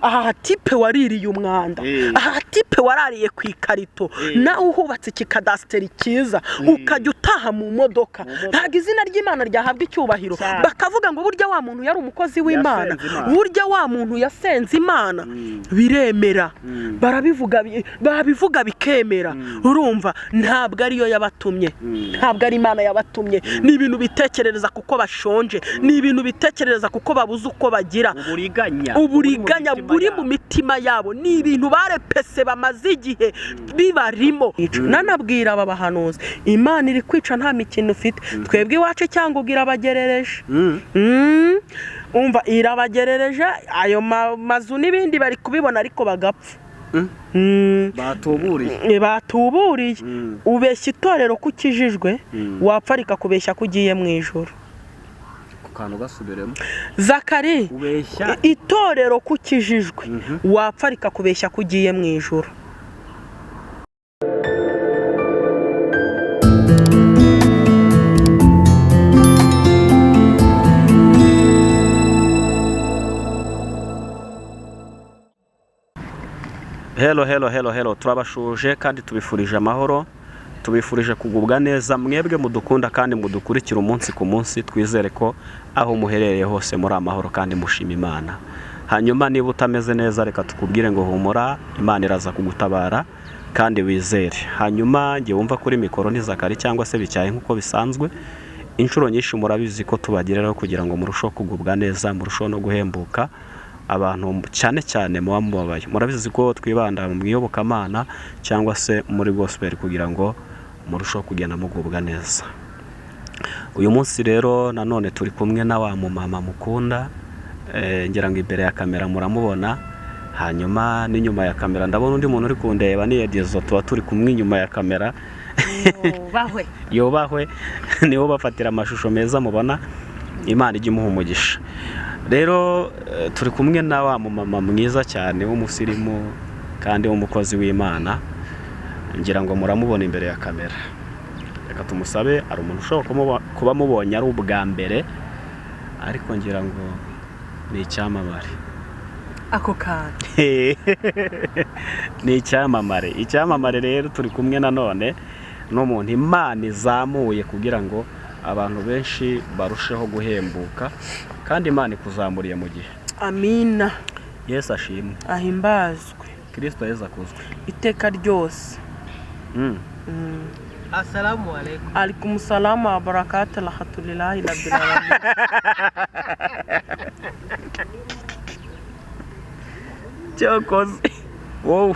aha tipe waririye umwanda aha tipe warariye ku ikarito nawe uhubatse ikikadasiteri cyiza ukajya utaha mu modoka ntago izina ry'Imana ryahabwa icyubahiro bakavuga ngo burya wa muntu yari umukozi w'Imana burya wa muntu yasenze Imana biremera barabivuga bikemera urumva ntabwo ariyo yabatumye ntabwo ari Imana yabatumye ni ibintu bitekerereza kuko bashonje ni ibintu bitekerereza kuko babuze uko bagira uburiganya buri mu mitima yabo ni ibintu barepese bamaze igihe bibarimo nanabwira aba bahanuzi Imana iri kwica nta mikino ufite twebwe iwacu cyangwa ugira abagerereje umva irabagerereje ayo mazu n'ibindi bari kubibona ariko bagapfa batuburiye ubeshya itorero kukijijwe wapfa rikakubeshya kugiye mu ijuru Zakari itorero kukijijwe wapfa rikakubeshya kugiye mu ijuru Hello turabashuje kandi tubifurije amahoro tubifurije kugubwa neza mwebwe mudukunda kandi mudukurikira umunsi ku munsi twizere ko aho muherereye hose muri amahoro kandi mushima Imana hanyuma niba utameze neza reka tukubwire ngo humura Imana iraza kugutabara kandi wizere hanyuma ngiye wumva kuri mikoro ni Zakari cyangwa se bicyaye nkuko bisanzwe inshuro nyinshi murabizi ko tubagiriraho kugira ngo murusheho kugubwa neza murusheho no guhembuka abantu cyane cyane mubabaye murabizi ko twibanda mu iyobokamana cyangwa se muri gospel kugira ngo murushaho kugenda mugubwa neza uyu munsi rero nanone turi kumwe na wa mama mukunda ngira ngo imbere ya kamera muramubona hanyuma n'inyuma ya kamera ndabona undi muntu uri kundeba ni Edizo tuba turi kumwe inyuma ya kamera yobahwe niho bafatira amashusho meza mubona Imana ijye imuha umugisha rero turi kumwe na wa mama mwiza cyane w'umusirimu kandi w'umukozi w'Imana ngira ngo muramubona imbere ya kamera reka tumusabe ari umuntu ushobora kuba mubonye ari ubwa mbere ariko ngira ngo ni icyamamare ako kandi ni icyamamare rero turi kumwe nanone n'umuntu Imana izamuye kugira ngo abantu benshi barusheho guhembuka kandi Imana ikuzamuriye mu gihe amina Yesu ashimwe ahimbazwe Kristo Yesu akuzwe iteka ryose Assalamu alaikum alaikum salam wa barakatuh alhamdulillahi rabbil alamin cyokoze wowe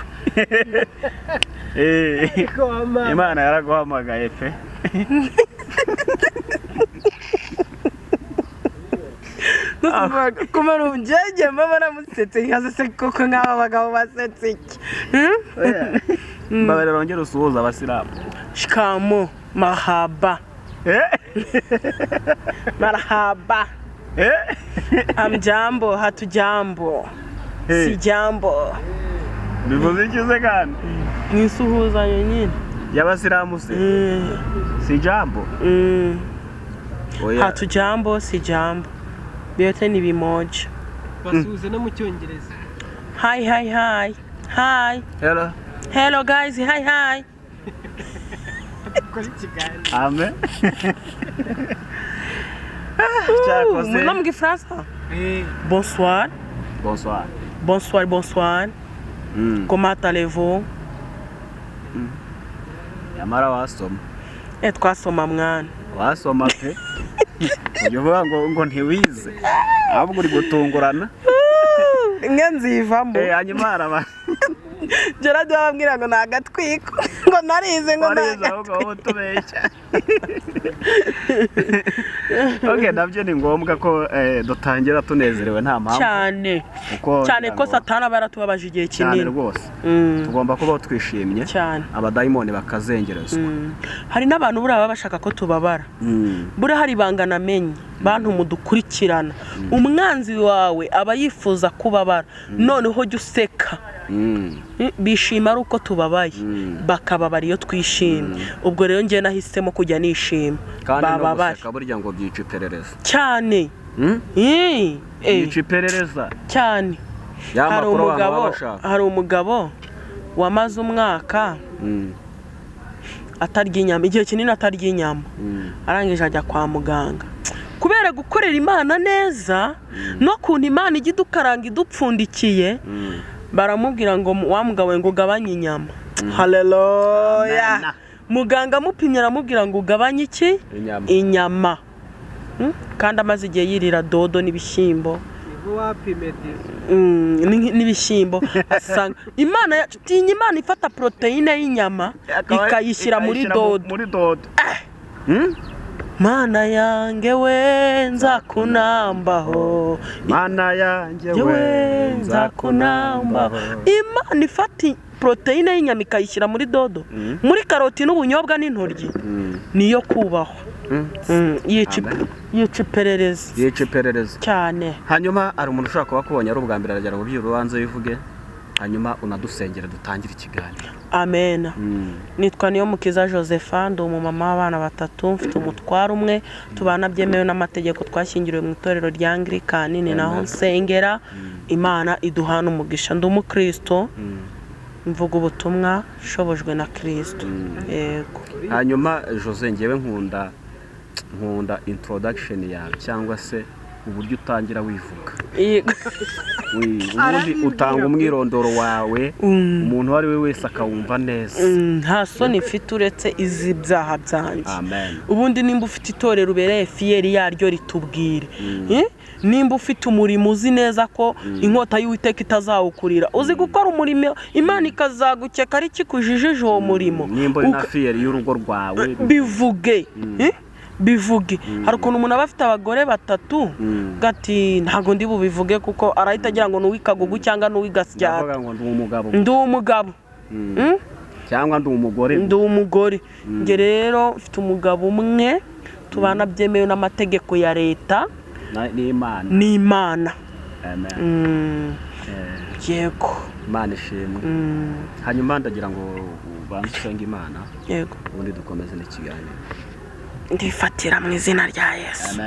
Imana yaraguhamagaye pe kumara ubujyege mama namusetse nkazase koko nk'aba bagabo basetse iki mbabere rongera usuhuza abasilamu shikamo marhaba marhaba amjambo hatujambo si jambo bivuze ikize kandi mwisuhuzanye nyine y'abasilamu se si jambo hatujambo si jambo byote ni bimoja basuhuze no mu cyongereza hi hello guys hi amen non mu Gifaransa bonsoir comment allez-vous yamara wasoma twasoma mwana wasoma pe uvuga ngo ntiwize ahubwo uri gutungurana nzivamo hanyuma haraba Gerard wabwira ngo nagatwiko ngo narize ngo nagatwiko tubeshya okay nabyo ni ngombwa ko dutangira tunezerewe nta mpamvu cyane ko Satana baratubabaje igihe kinini rwose tugomba kuba twishimye abadayimoni bakazengerezwa hari n'abantu buri bashaka ko tubabara buri hari bangana menye bantu mudukurikirana umwanzi wawe aba yifuza kubabara noneho jya useka bishima ari uko tubabaye bakababara iyo twishimye ubwo rero ngiye nahisemo kujya nishima bababare kandi no burya ngo byica iperereza cyane byica iperereza cyane hari umugabo wamaze umwaka atarya inyama, igihe kinini atarya inyama, arangije ajya kwa muganga kubera gukorera Imana neza no kuntu Imana ijya idukaranga idupfundikiye. Baramubwira ngo wa mugabo ngo ugabanye inyama. Haleluya. Muganga amupimye aramubwira ngo ugabanye iki? Inyama. Kandi amaze igihe yirira dodo n'ibishyimbo n'ibishyimbo. Asanga Imana ifata proteine y'inyama ikayishyira muri dodo. Mana yange we nzakunambaho, Mana yange we nzakunambaho. Imana ifata proteine y'inyama ikayishyira muri dodo, muri karoti n'ubunyobwa n'intoryi, niyo kubahwa. Yica iperereza cyane. Hanyuma ari umuntu ushaka kuba kubonye ari ubwa mbere aragera mu by'urubanza bivuge, hanyuma unadusengera dutangire ikiganiro. Amen. Nitwa Niyomukiza Josepha, ndi umumama w'abana 3, mfite umutwaro umwe, tubana byemewe n'amategeko, twashyingiriwe mu itorero rya Anglikani, ni naho nsengera. Imana iduhana umugisha. Ndi umukristo, mvuga ubutumwa shobojwe na Kristo. Yego. Hanyuma Jose, ngewe nkunda introduction yawe cyangwa se uburyo utangira wivuga. Ubundi utanga umwirondoro wawe umuntu wari we wese akawumva neza. Nta soni mfite uretse izi byaha byanjye. Amen. Ubundi nimba ufite itorero ubereye fiyeri yaryo ritubwire. Nimba ufite umurimo uzi neza ko inkota y'Uwiteka itazawukurira, uzi gukora umurimo Imana ikazagukeka ari kikujijije uwo murimo, nimba na fiyeri y'urugo rwawe bivuge. Hari ukuntu umuntu aba afite abagore 3 gati ntago ndi bubivuge kuko arahita agira ngo n'uwikagugu cyangwa n'uwigasya. Ndi umugabo cyangwa ndi umugore. Nge rero mfite umugabo umwe, tubana byemewe n'amategeko ya leta n'Imana. Amen. Yego. Imana ishimwe. Hanyuma ndagira ngo ubanze usenge Imana. Yego. Ubundi dukomeze n'ikiganiro. Ndifatira mu izina rya Yesu.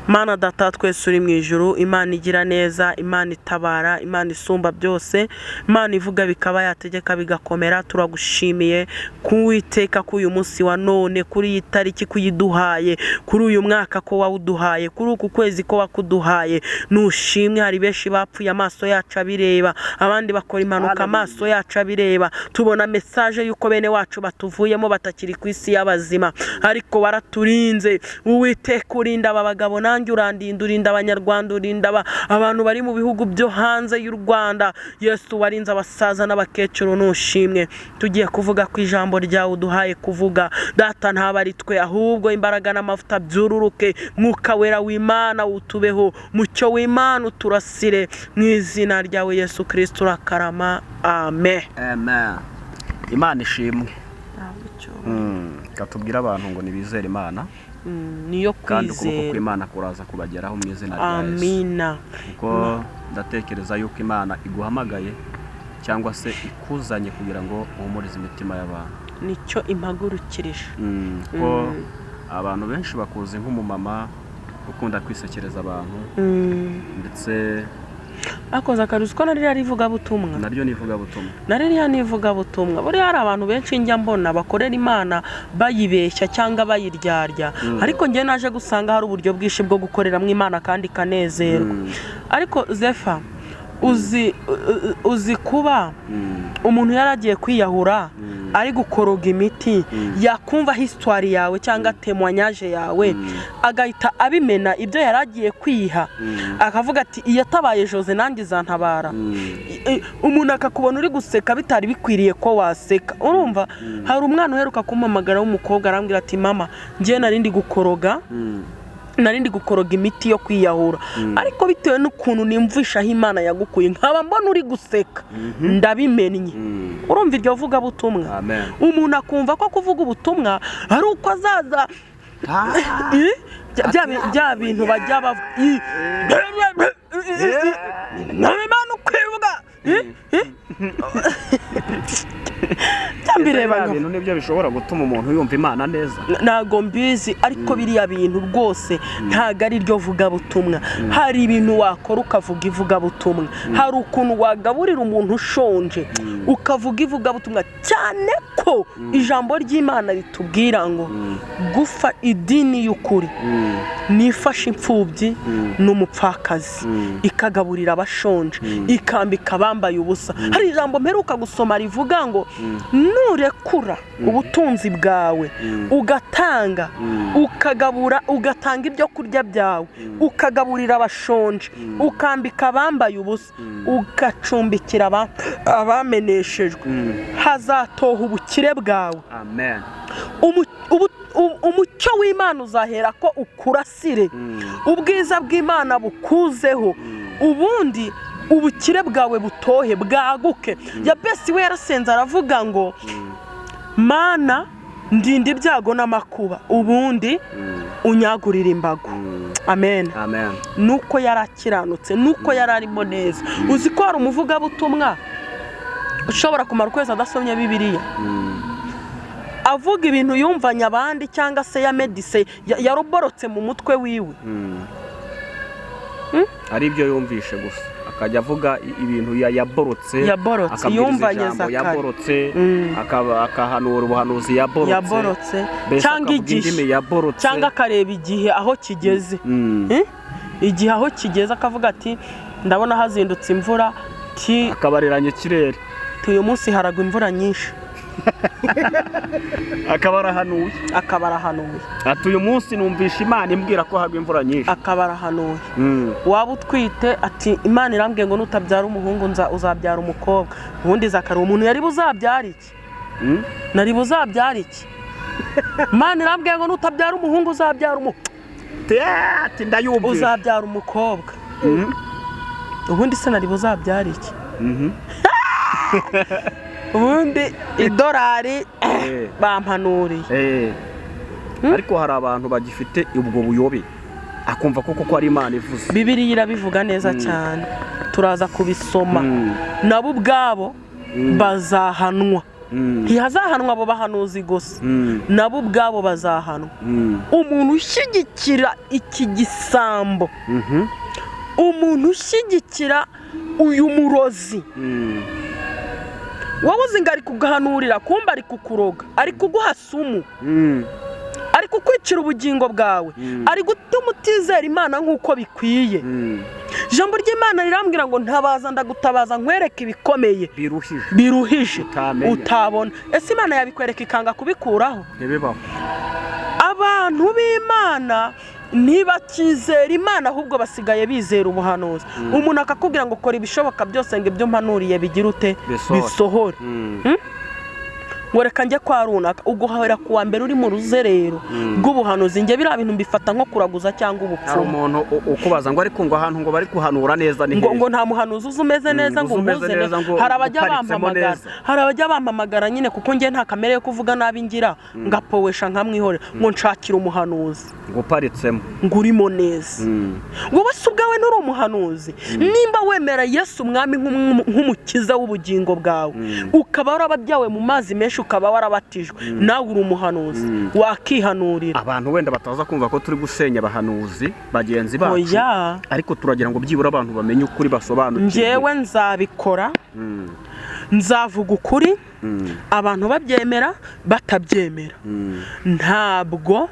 Mana data twese uri mu ijuru, Imana igira neza, Imana itabara, Imana isumba byose, Imana ivuga bikaba yategeka bigakomera. Turagushimiye kuwiteka ko uyu munsi wa none, kuri iyi tariki kuyiduhaye, kuri uyu mwaka ko wawuduhaye, kuri uku kwezi ko wakuduhaye. Nushimwe. Hari benshi bapfuye amaso yacu abireba, abandi bakora impanuka amaso yacu abireba, tubona message yuko bene wacu batuvuyemo batakiri ku isi y'abazima, ariko baraturi urinze. Uwiteka urinda aba bagabo, nanjye urandinda, urinda abanyarwanda, urinda abantu bari mu bihugu byo hanze y'u Rwanda. Yesu warinze abasaza n'abakecuru, nushimwe. Tugiye kuvuga ku ijambo ryawe uduhaye kuvuga. Data ntabari twe, ahubwo imbaraga n'amavuta byururuke. Mwuka wera w'Imana utubeho, mucyo w'Imana uturasire, mu izina ryawe Yesu Kristo urakarama. Amen. Amen. Imana ishimwe. Katubwira abantu ngo nibizere Imana, niyo kwizera, kandi ukuboko kw'Imana kuraza kubageraho mu izina rya Yesu. Amina. Kuko ndatekereza yuko Imana iguhamagaye cyangwa se ikuzanye kugira ngo uhumurize imitima y'abantu. Nicyo impagurukirije. Ko abantu benshi bakuzi nk'umumama ukunda kwisekereza abantu, ndetse akoza akaruzi ko nari rivuga butumwa. Naryo nivuga butumwa. Nari nivuga butumwa. Buri hari abantu benshi njya mbona bakorera Imana bayibeshya cyangwa bayiryarya, ariko ngiye naje gusanga hari uburyo bwinshi bwo gukorera mu Imana kandi kanezerwa. Ariko Zefa, uzi kuba umuntu yaragiye kwiyahura ari gukoroga imiti, yakumva history yawe cyangwa témoignage yawe, agahita abimena ibyo yaragiye kwiha, akavuga ati iyo tabaye Jose nanjye zantabara. Umuntu akakubona uri guseka bitari bikwiriye ko waseka. Urumva, hari umwana uheruka kumpamagara w'umukobwa arambwira ati mama, ngiye narindi gukoroga imiti yo kwiyahura, ariko bitewe n'ukuntu nimvisha aho Imana yagukuye nkaba mbona uri guseka, ndabimennye. Urumva iryo vuga butumwa. Umuntu akumva ko kuvuga ubutumwa ari uko azaza bya bintu bajya Imana ukwivuga nkareba ibintu nibyo bishobora gutuma umuntu yumva Imana neza. Ntago mbizi ariko biriya bintu rwose ntago ari ryo vuga butumwa. Hari ibintu wakora ukavuga ivuga butumwa, hari ukuntu wagaburira umuntu ushonje ukavuga ivuga butumwa, cyane ko ijambo ry'Imana ritubwira ngo gufa idini y'ukuri nifasha imfubyi n'umupfakazi, ikagaburira abashonje, ikambika abambaye ubusa. Hari ijambo mperuka gusoma rivuga ngo nurekura ubutunzi bwawe ugatanga, ukagabura, ugatanga ibyo kurya byawe, ukagaburira abashonje, ukambika abambaye ubusa, ugacumbikira abameneshejwe, hazatoha ubukire bwawe. Amen. Umucyo w'Imana uzahera ko ukurasire, ubwiza bw'Imana bukuzeho, ubundi ubukire bwawe butohe bwaguke. Ya Bose we yarasenze aravuga ngo Mana ndinde ibyago n'amakuba, ubundi unyagurira imbago. Amen. Amen. Nuko yarakiranutse, nuko yararimo neza. Uzi ko hari umuvuga butumwa ushobora kumara ukwezi adasomye Bibiliya, avuga ibintu yumvanye abandi cyangwa se ya medise yaroborotse mu mutwe wiwe. Ari ibyo yumvishe gusa, akajya avuga ibintu yaborotse, yumvanye za yaborotse, akahanura ubuhanuzi yaborotse, cyangwa igihe, cyangwa akareba igihe aho kigeze. Igihe aho kigeze akavuga ati ndabona hazindutse imvura, akabariranya ikirere, uyu munsi haragwa imvura nyinshi. akabarahanuye ati uyu munsi numvisha Imana imbwira ko hagwa imvura nyinshi. Akabarahanuye. Waba utwite ati Imana irambwiye ngo nutabyara umuhungu uzabyara umukobwa. Ubundi zakari umuntu yari buzabyara iki? Nari buzabyara iki? Imana irambwiye ngo nutabyara umuhungu uzabyara ati ndayumvisha uzabyara umukobwa. Ubundi se nari buzabyara iki? Ubundi idolari bampanuriye. Ariko hari abantu bagifite ubwo buyobe, akumva koko ari Imana ivuze. Bibiliya irabivuga neza cyane, turaza kubisoma. Nabo ubwabo bazahanwa. Ntihazahanwa abo bahanuzi gusa, nabo ubwabo bazahanwa. Umuntu ushyigikira iki gisambo, umuntu ushyigikira uyu murozi, wowe uzi ngo ari kugahanurira, kumba ari kukuroga, ari kuguha sumu, ari kukwicira ubugingo bwawe, ari gutuma utizera Imana nk'uko bikwiye. Ijambo ry'Imana rirambwira ngo ntabaza ndagutabaza nkwereke ibikomeye biruhije utabona. Ese Imana yabikwereka ikanga kubikuraho? Ntibibaho. Abantu b'Imana ntibakizera Imana, ahubwo basigaye bizera ubuhanuzi. Umuntu akakubwira ngo kora ibishoboka byose ngo ibyo mpanuriye bigira ute bisohore. Ngo reka njye kwa runaka, uguhahera kuwa mbere uri mu ruzerero rw'ubuhanuzi. Njye biriya bintu mbifata nko kuraguza cyangwa ubupfumu. Umuntu ukubaza ngo ariko ngo ahantu ngo bari kuhanura neza ni ngo nta muhanuzi uzumeze neza ngo umuze neza. Hari abajya bampamagara nyine kuko njye nta kamere yo kuvuga nabi ngira, ngapowesha nkamwihorera ngo nshakira umuhanuzi ngo uparitsemo ngo urimo neza. Wowe se ubwawe nturi umuhanuzi? Nimba wemera Yesu umwami nk'umukiza w'ubugingo bwawe, ukaba warababyawe mu mazi menshi, ukaba warabatijwe, nawe uri umuhanuzi, wakihanurira. Abantu wenda bataza kumva ko turi gusenya abahanuzi bagenzi bacu, ariko turagira ngo byibura abantu bamenye ukuri, basobanukirwe. Njyewe nzabikora, nzavuga ukuri, abantu babyemera batabyemera. Ntabwo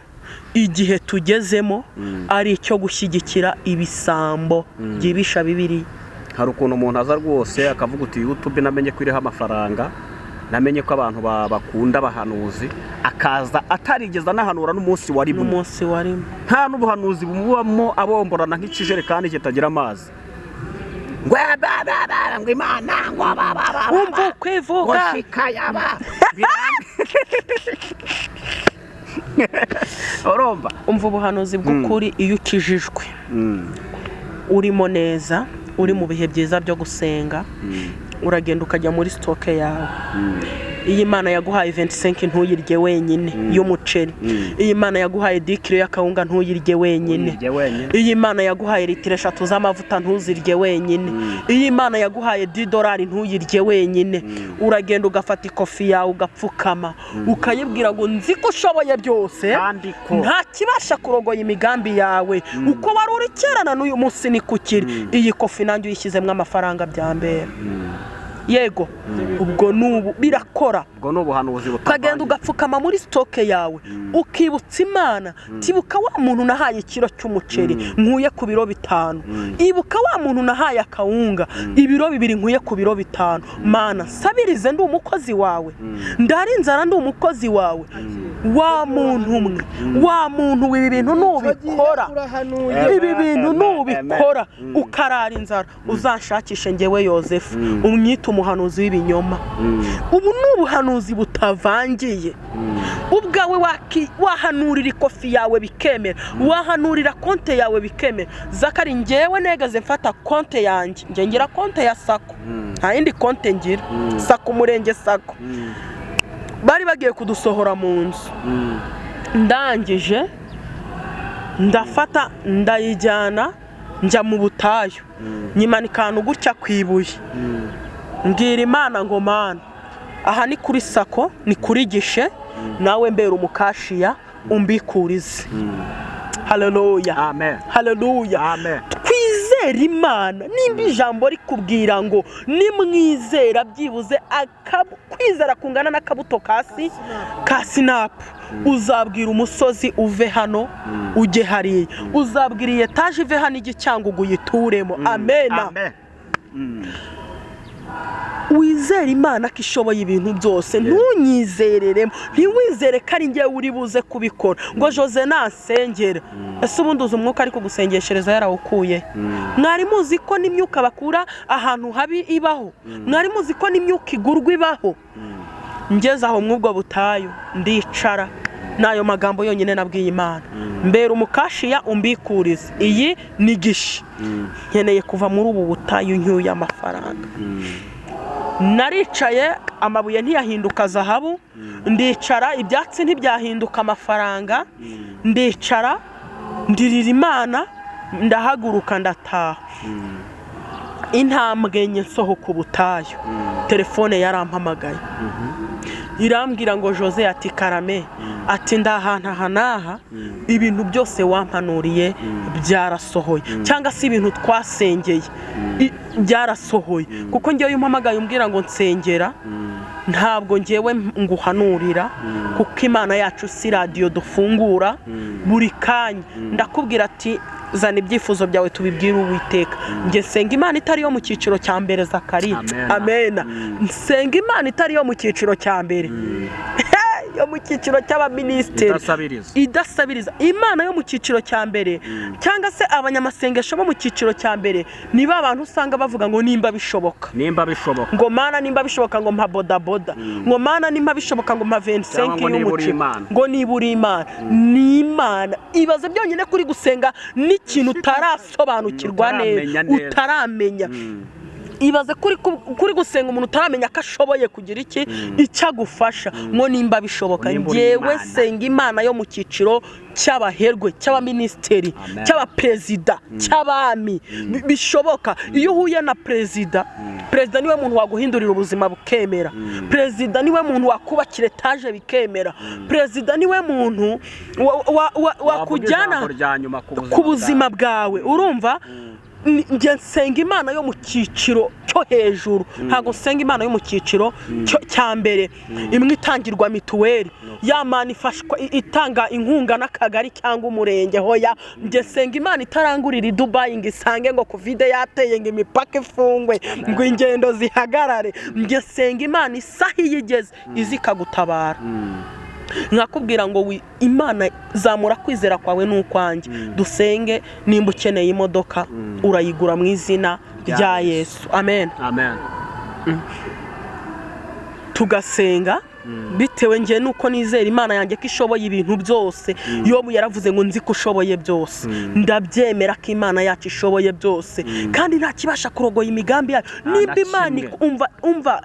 igihe tugezemo ari icyo gushyigikira ibisambo byibisha Bibiliya. Hari ukuntu umuntu aza rwose akavuga uti YouTube namenye ko iriho amafaranga, namenye ko abantu bakunda abahanuzi, akaza atarigeza nahanura n'umunsi warimo. Nta n'ubuhanuzi bumubamo, abomborana nk'ikijerekani kitagira amazi. ngo Imana ngo umva kwivuga urumva. Umva ubuhanuzi bw'ukuri iyo ukijijwe, urimo neza, uri mu bihe byiza byo gusenga, uragenda ukajya muri stoke yawe iyi Mana yaguhaye 25 ntuyirye wenyine y'umuceri, iyi Mana yaguhaye 10 kilo y'akawunga ntuyirye wenyine, iyi Mana yaguhaye litiro 3 z'amavuta ntuzirye wenyine, iyi Mana yaguhaye $10 ntuyirye wenyine. Uragenda ugafata ikofi yawe ugapfukama ukayibwira ngo nzi ko ushoboye byose nta kibasha kurogoya imigambi yawe, uko wari uri kerana n'uyu munsi ni kukiri. Iyi kofi nanjye uyishyizemo amafaranga bya mbere, yego ubwo nubu birakora. ubwo nubuhanuzi ukagenda ugapfukama muri stoke yawe ukibutsa Imana, tibuka wa muntu nahaye ikiro cy'umuceri nkuye ku biro 5, ibuka wa muntu nahaye akawunga ibiro 2 nkuye ku biro 5. Mana sabirize ndi umukozi wawe, ndari inzara ndi umukozi wawe. Wa muntu umwe, wa muntu ibi bintu nubikora, ibi bintu nubikora ukarara inzara, uzanshakishe ngewe Yozefu umwita umuhanuzi w'ibinyoma. Ubu nubuhanuzi butavangiye, ubwawe wahanurira ikofi yawe bikemera, wahanurira konte yawe bikemera. Zakari ngewe negaze mfata konte yanjye, nge ngira konte ya Sako, nta yindi konte ngira, Sako umurenge Sako. Bari bagiye kudusohora mu nzu, ndangije ndafata ndayijyana njya mu butayu, nyimanika ahantu gutya kwibuye, mbwira Imana ngo Mana aha ni kuri Sako, ni kuri gishe, nawe mbera umukashiya umbikurize. Haleluya, amen, haleluya, amen. Twizere Imana, nimba ijambo rikubwira ngo nimwizera byibuze kwizera kungana n'akabuto ka sinapu, uzabwira umusozi uve hano ujye hariya, uzabwira etaje ive hano igi cyangwa uyituremo. Amena. Wizere Imana ko ishoboye ibintu byose, ntunyizereremo, ntiwizere ko ari ngewe uri buze kubikora ngo Jose nasengera. Ese ubundi uzi umwuka ariko gusengeshereza yarawukuye? Mwari muzi ko n'imyuka bakura ahantu habi ibaho? Mwari muzi ko n'imyuka igurwa ibaho? Ngeze aho mwubwo butayu ndicara, nayo magambo yonyine nabwiye Imana, mbera umukashiya umbikurize, iyi ni gishi, nkeneye kuva muri ubu butayu ncyuye amafaranga. Naricaye, amabuye ntiyahinduka zahabu, ndicara, ibyatsi ntibyahinduka amafaranga, ndicara ndirira Imana, ndahaguruka ndataha. Intambwe enye nsohoka ubutayu, telefone yarampamagaye, irambwira ngo Jose ati karame, ati ndahantu aha n'aha, ibintu byose wampanuriye byarasohoye, cyangwa se ibintu twasengeye byarasohoye. Kuko ngewe umpamagaye umbwira ngo nsengera, ntabwo ngewe nguhanurira, kuko Imana yacu si radio dufungura buri kanya. Ndakubwira ati zana ibyifuzo byawe tubibwire Uwiteka. Nge senga Imana itari yo mu cyiciro cya mbere, Zakariya. Amena. Nsenga Imana itari yo mu cyiciro cya mbere, yo mu cyiciro cy'abaministeri idasabiriza. Imana yo mu cyiciro cya mbere, cyangwa se abanyamasengesho bo mu cyiciro cya mbere, niba abantu usanga bavuga ngo nimba bishoboka, ngo Mana nimba bishoboka ngo mpa bodaboda, ngo Mana nimba bishoboka ngo mpa 25 y'umuceri, ngo niburi Imana. Ni Imana. Ibaze byonyine kuri gusenga n'ikintu utarasobanukirwa neza, utaramenya. Ibaze kuri gusenga umuntu utaramenya ko ashoboye kugira icyo agufasha, ngo nimba bishoboka. Ngewe senga Imana yo mu cyiciro cy'abaherwe, cy'abaministeri, cy'abaperezida, cy'abami, bishoboka. Iyo uhuye na perezida niwe muntu waguhindurira ubuzima bukemera, perezida niwe muntu wakubakira etaje bikemera, perezida niwe muntu wakujyana ku buzima bwawe. Urumva, nge nsenga Imana yo mu cyiciro cyo hejuru, ntago nsenga Imana yo mu cyiciro cya mbere, imwe itangirwa mituweli, ya Mana ifashwa itanga inkunga n'akagari cyangwa umurenge. Hoya, nge nsenga Imana itarangurira Dubai ngo isange ngo covid yateye ngo imipaka ifungwe ngo ingendo zihagarare. Nge nsenga Imana isaha yigeze izikagutabara. Nkakubwira ngo Imana zamura kwizera kwawe n'ukwanjye, dusenge. Nimba ukeneye imodoka urayigura mu izina rya Yesu. Amen, amen. Tugasenga bitewe nge nuko nizera Imana yanjye ko ishoboye ibintu byose. Yobu yaravuze ngo nzi ko ushoboye byose, ndabyemera ko Imana yacu ishoboye byose, kandi nta kibasha kurogoya imigambi yayo. Nimba Imana umva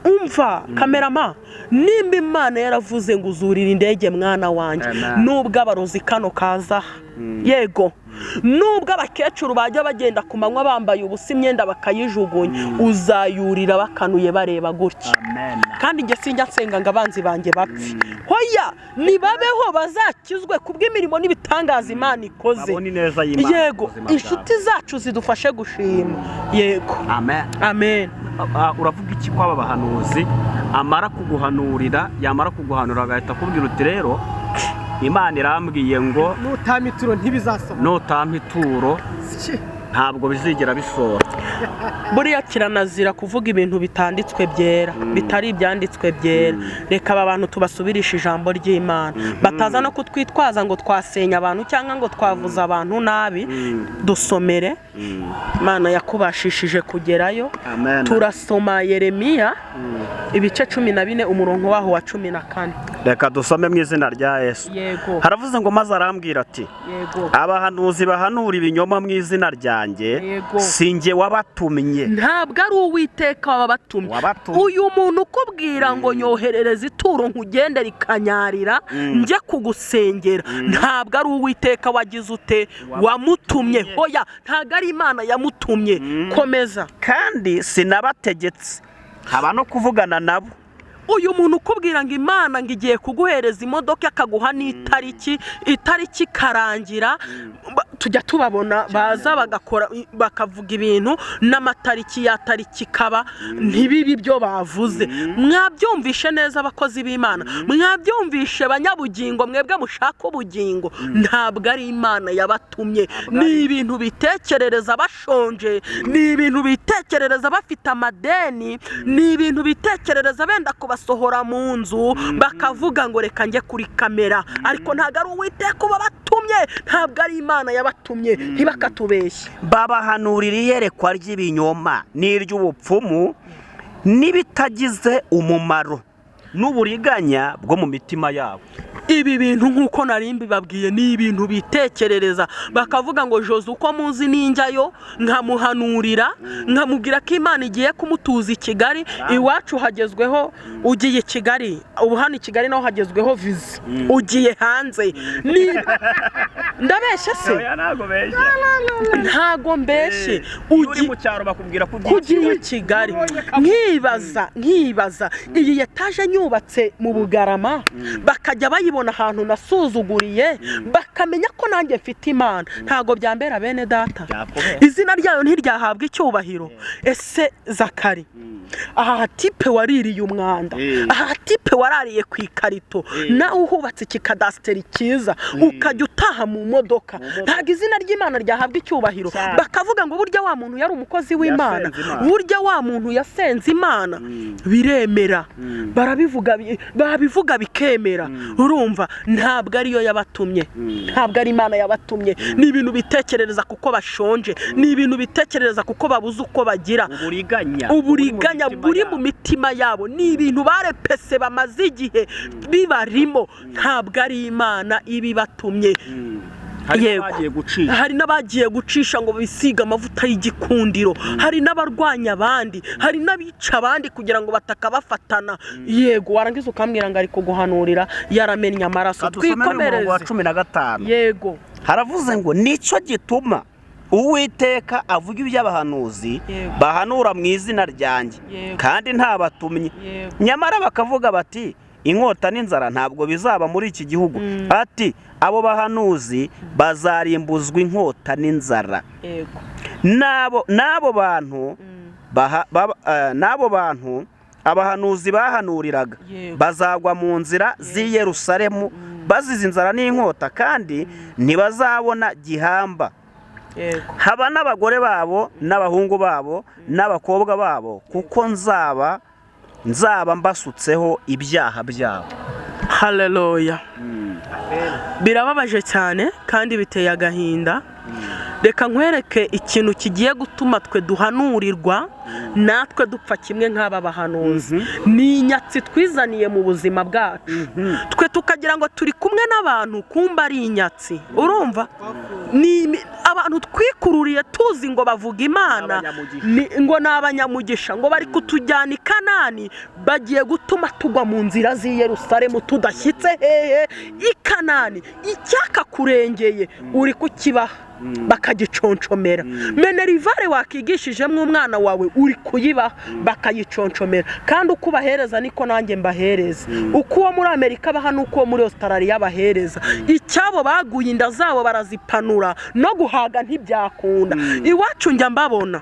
umva kamerama nimba Imana yaravuze ngo uzurira indege mwana wanjye nubwo abarozi kano kaza yego nubwo abakecuru bajya bagenda ku manywa bambaye ubusa imyenda bakayijugunya uzayurira bakanuye bareba gutya kandi njye sinjya nsenga ngo abanzi banjye bapfe hoya nibabeho bazakizwe kubw'imirimo n'ibitangaza Imana ikoze yego inshuti zacu zidufashe gushima yego amen uravuga iki kw'aba bahanuzi amara kuguhanurira yamara kuguhanura agahita akubwira uti rero Imana irambwiye ngo nutama ituro ntibizasohoka nutama ituro ntabwo bizigera bisora buriya kiranazira kuvuga ibintu bitanditswe byera bitari ibyanditswe byera reka aba bantu tubasubirisha ijambo ry'Imana bataza no kutwitwaza ngo twasenya abantu cyangwa ngo twavuza abantu nabi dusomere Imana yakubashishije kugerayo turasoma Yeremiya ibice 14 umurongo waho wa 14 reka dusome mu izina rya Yesu haravuze ngo maze arambwira ati abahanuzi bahanura ibinyoma mu izina ryanjye sinjye wabatumye ntabwo ari Uwiteka wabatumye uyu muntu ukubwira ngo nyoherereze ituro nkugende rikanyarira njye kugusengera ntabwo ari Uwiteka wagize ute wamutumye hoya ntabwo ari Imana yamutumye komeza kandi sinabategetse haba no kuvugana nabo uyu muntu ukubwira ngo Imana ngo igiye kuguhereza imodoka akaguha itariki karangira tujya tubabona baza bagakora bakavuga ibintu n'amatariki ya tariki kaba ntibibi byo bavuze mwabyumvishe neza abakozi b'Imana mwabyumvishe banyabugingo mwebwe mushaka ubugingo ntabwo ari Imana yabatumye ni ibintu bitekerereza bashonje ni ibintu bitekerereza bafite amadeni ni ibintu bitekerereza benda basohora mu nzu bakavuga ngo reka njye kuri kamera ariko ntabwo ari Uwiteka babatumye ntabwo ari Imana yabatumye ntibakatubeshye babahanurira iyerekwa ry'ibinyoma n'iry'ubupfumu n'ibitagize umumaro n'uburiganya bwo mu mitima yabo ibi bintu nk'uko narimbi babwiye ni ibintu bitekerereza bakavuga ngo Jose uko muzi ninjyayo nkamuhanurira nkamubwira ko Imana igiye kumutuza i Kigali iwacu hagezweho ugiye i Kigali ubu hano i Kigali naho hagezweho viza ugiye hanze ndabeshye se ntago mbeshye uri mu cyaro bakubwira ko ugiye i Kigali nkibaza iyi etaje nyubatse mu Bugarama bakajya bayibona ahantu nasuzuguriye bakamenya ko nanjye mfite Imana ntago byambera bene data izina ryayo ntiryahabwa icyubahiro ese Zakari aha tipe waririye umwanda aha tipe warariye ku ikarito nawe uhubatse ikikadasiteri cyiza ukajya utaha mu modoka ntago izina ry'Imana ryahabwa icyubahiro bakavuga ngo burya wa muntu yari umukozi w'Imana burya wa muntu yasenze Imana biremera babivuga bikemera urumva ntabwo ariyo yabatumye ntabwo ari Imana yabatumye ni ibintu bitekerereza kuko bashonje ni ibintu bitekerereza kuko babuze uko bagira uburiganya buri mu mitima yabo ni ibintu barepese bamaze igihe bibarimo ntabwo ari Imana ibibatumye hari n'abagiye gucisha ngo bisiga amavuta y'igikundiro hari n'abarwanya abandi hari n'abica abandi kugira ngo batakabafatana yego warangiza ukambwira ngo ari kuguhanurira yaramennye amaraso twikomereze 15 yego haravuze ngo nicyo gituma Uwiteka avuga iby'abahanuzi bahanura mu izina ryanjye kandi ntabatumye nyamara bakavuga bati inkota n'inzara ntabwo bizaba muri iki gihugu ati abo bahanuzi bazarimbuzwa inkota n'inzara n'abo bantu abahanuzi bahanuriraga bazagwa mu nzira z'i Yerusalemu bazize inzara n'inkota kandi ntibazabona gihamba haba n'abagore babo n'abahungu babo n'abakobwa babo kuko nzaba mbasutseho ibyaha byabo haleluya birababaje cyane kandi biteye agahinda reka nkwereke ikintu kigiye gutuma twe duhanurirwa natwe dupfa kimwe nk'aba bahanuzi ni inyatsi twizaniye mu buzima bwacu twe tukagira ngo turi kumwe n'abantu kumba ari inyatsi urumva ni abantu twikururiye tuzi ngo bavuga Imana ngo n'abanyamugisha ngo bari kutujyana i Kanani bagiye gutuma tugwa mu nzira z'i Yerusalemu tudashyitse hehe i Kanani icyaka kurengeye uri kukibaha bakagiconcomera menerivare wakigishijemo umwana wawe uri kuyibaha bakayiconcomera kandi uko ubahereza niko nanjye mbahereza uko uwo muri Amerika baha n'uko uwo muri Australia bahereza icyabo baguye inda zabo barazipanura no guhaga ntibyakunda iwacu njya mbabona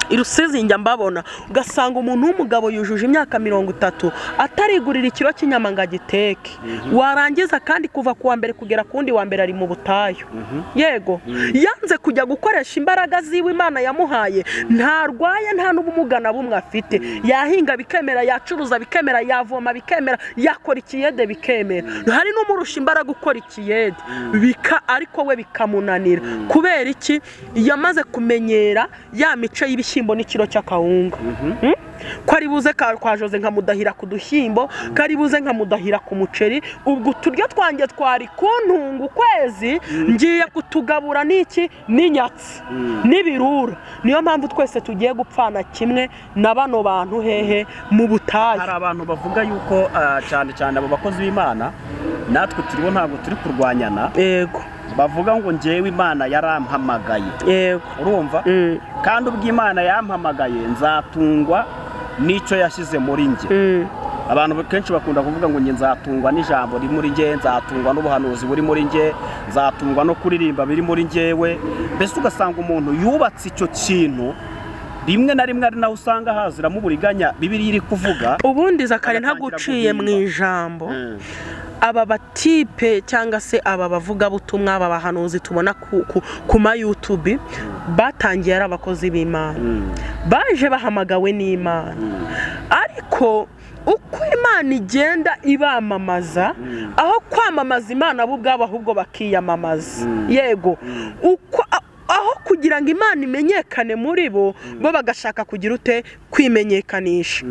Irusizi njya mbabona ugasanga umuntu w'umugabo yujuje imyaka 30 atarigurira ikiro cy'inyama ngo agiteke warangiza kandi kuva kuwa mbere kugera kundi wa mbere ari mu butayu yego yanze kujya gukoresha imbaraga ziwe Imana yamuhaye ntarwaye nta n'ubumuga na bumwe afite yahinga bikemera yacuruza bikemera yavoma bikemera yakora ikiyede bikemera hari n'umurusha imbaraga gukora ikiyede ariko we bikamunanira kubera iki yamaze kumenyera ya mico y'ibishyimbo n'ikiro cy'akawunga kwari buze kwajoze nkamudahira ku dushyimbo kari buze nkamudahira ku muceri ubwo turyo twanjye twari kuntunga ukwezi ngiye kutugabura n'iki n'inyatsi n'ibirura niyo mpamvu twese tugiye gupfana kimwe na bano bantu hehe mu butayu hari abantu bavuga yuko cyane cyane abo bakozi b'Imana natwe turibo ntabwo turi kurwanyana yego bavuga ngo njyewe Imana yarampamagaye yego urumva kandi ubwo Imana yampamagaye nzatungwa n'icyo yashyize muri nge abantu kenshi bakunda kuvuga ngo nge nzatungwa n'ijambo riri muri nge nzatungwa n'ubuhanuzi buri muri nge nzatungwa no kuririmba biri muri ngewe mbese ugasanga umuntu yubatse icyo kintu rimwe na rimwe ari naho usanga haziramo uburiganya Bibiliya iri kuvuga ubundi Zakari ntaguciye mu ijambo aba batipe cyangwa se aba bavuga butumwa aba bahanuzi tubona ku ma YouTube batangiye ari abakozi b'Imana baje bahamagawe n'Imana ariko uko Imana igenda ibamamaza aho kwamamaza Imana bo ubwabo ahubwo bakiyamamaza yego uko aho kugira ngo Imana imenyekane muri bo bagashaka kugira ute kwimenyekanisha